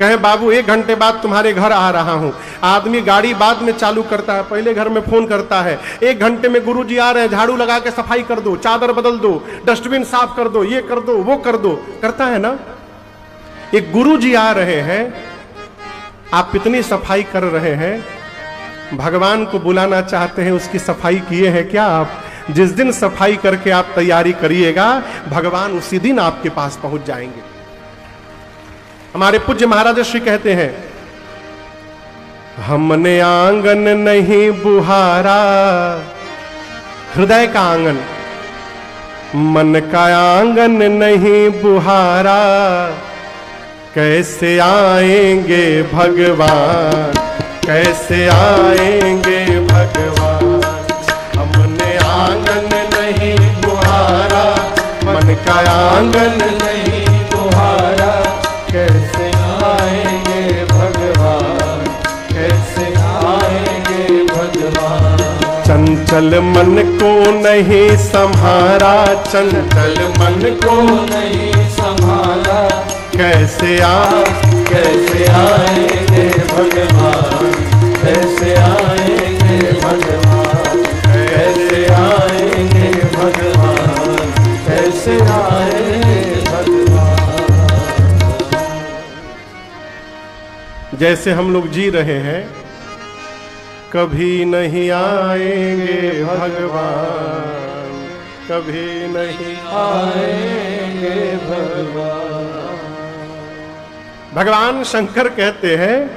कहे, बाबू 1 घंटे बाद तुम्हारे घर आ रहा हूं। आदमी गाड़ी बाद में चालू करता है, पहले घर में फोन करता है, 1 घंटे में गुरुजी आ रहे हैं, झाड़ू लगा के सफाई कर दो, चादर बदल दो, डस्टबिन साफ कर दो, ये कर दो, वो कर दो, करता है ना। एक गुरुजी आ रहे हैं, आप इतनी सफाई कर रहे हैं, भगवान को बुलाना चाहते हैं, उसकी सफाई किए हैं क्या आप? जिस दिन सफाई करके आप तैयारी करिएगा, भगवान उसी दिन आपके पास पहुंच जाएंगे। हमारे पूज्य महाराज श्री कहते हैं, हमने आंगन नहीं बुहारा, हृदय का आंगन, मन का आंगन नहीं बुहारा, कैसे आएंगे भगवान, कैसे आएंगे भगवान। हमने आंगन नहीं बुहारा, मन का आंगन नहीं बुहारा, कैसे आएंगे भगवान, कैसे आएंगे भगवान। चंचल मन को नहीं संभारा, चंचल मन को नहीं संभारा, कैसे आएंगे भगवान, कैसे आएंगे भगवान, कैसे आएंगे भगवान, कैसे आएंगे भगवान। जैसे हम लोग जी रहे हैं, कभी नहीं आएंगे भगवान, कभी नहीं आएंगे भगवान। भगवान शंकर कहते हैं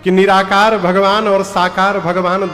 कि निराकार भगवान और साकार भगवान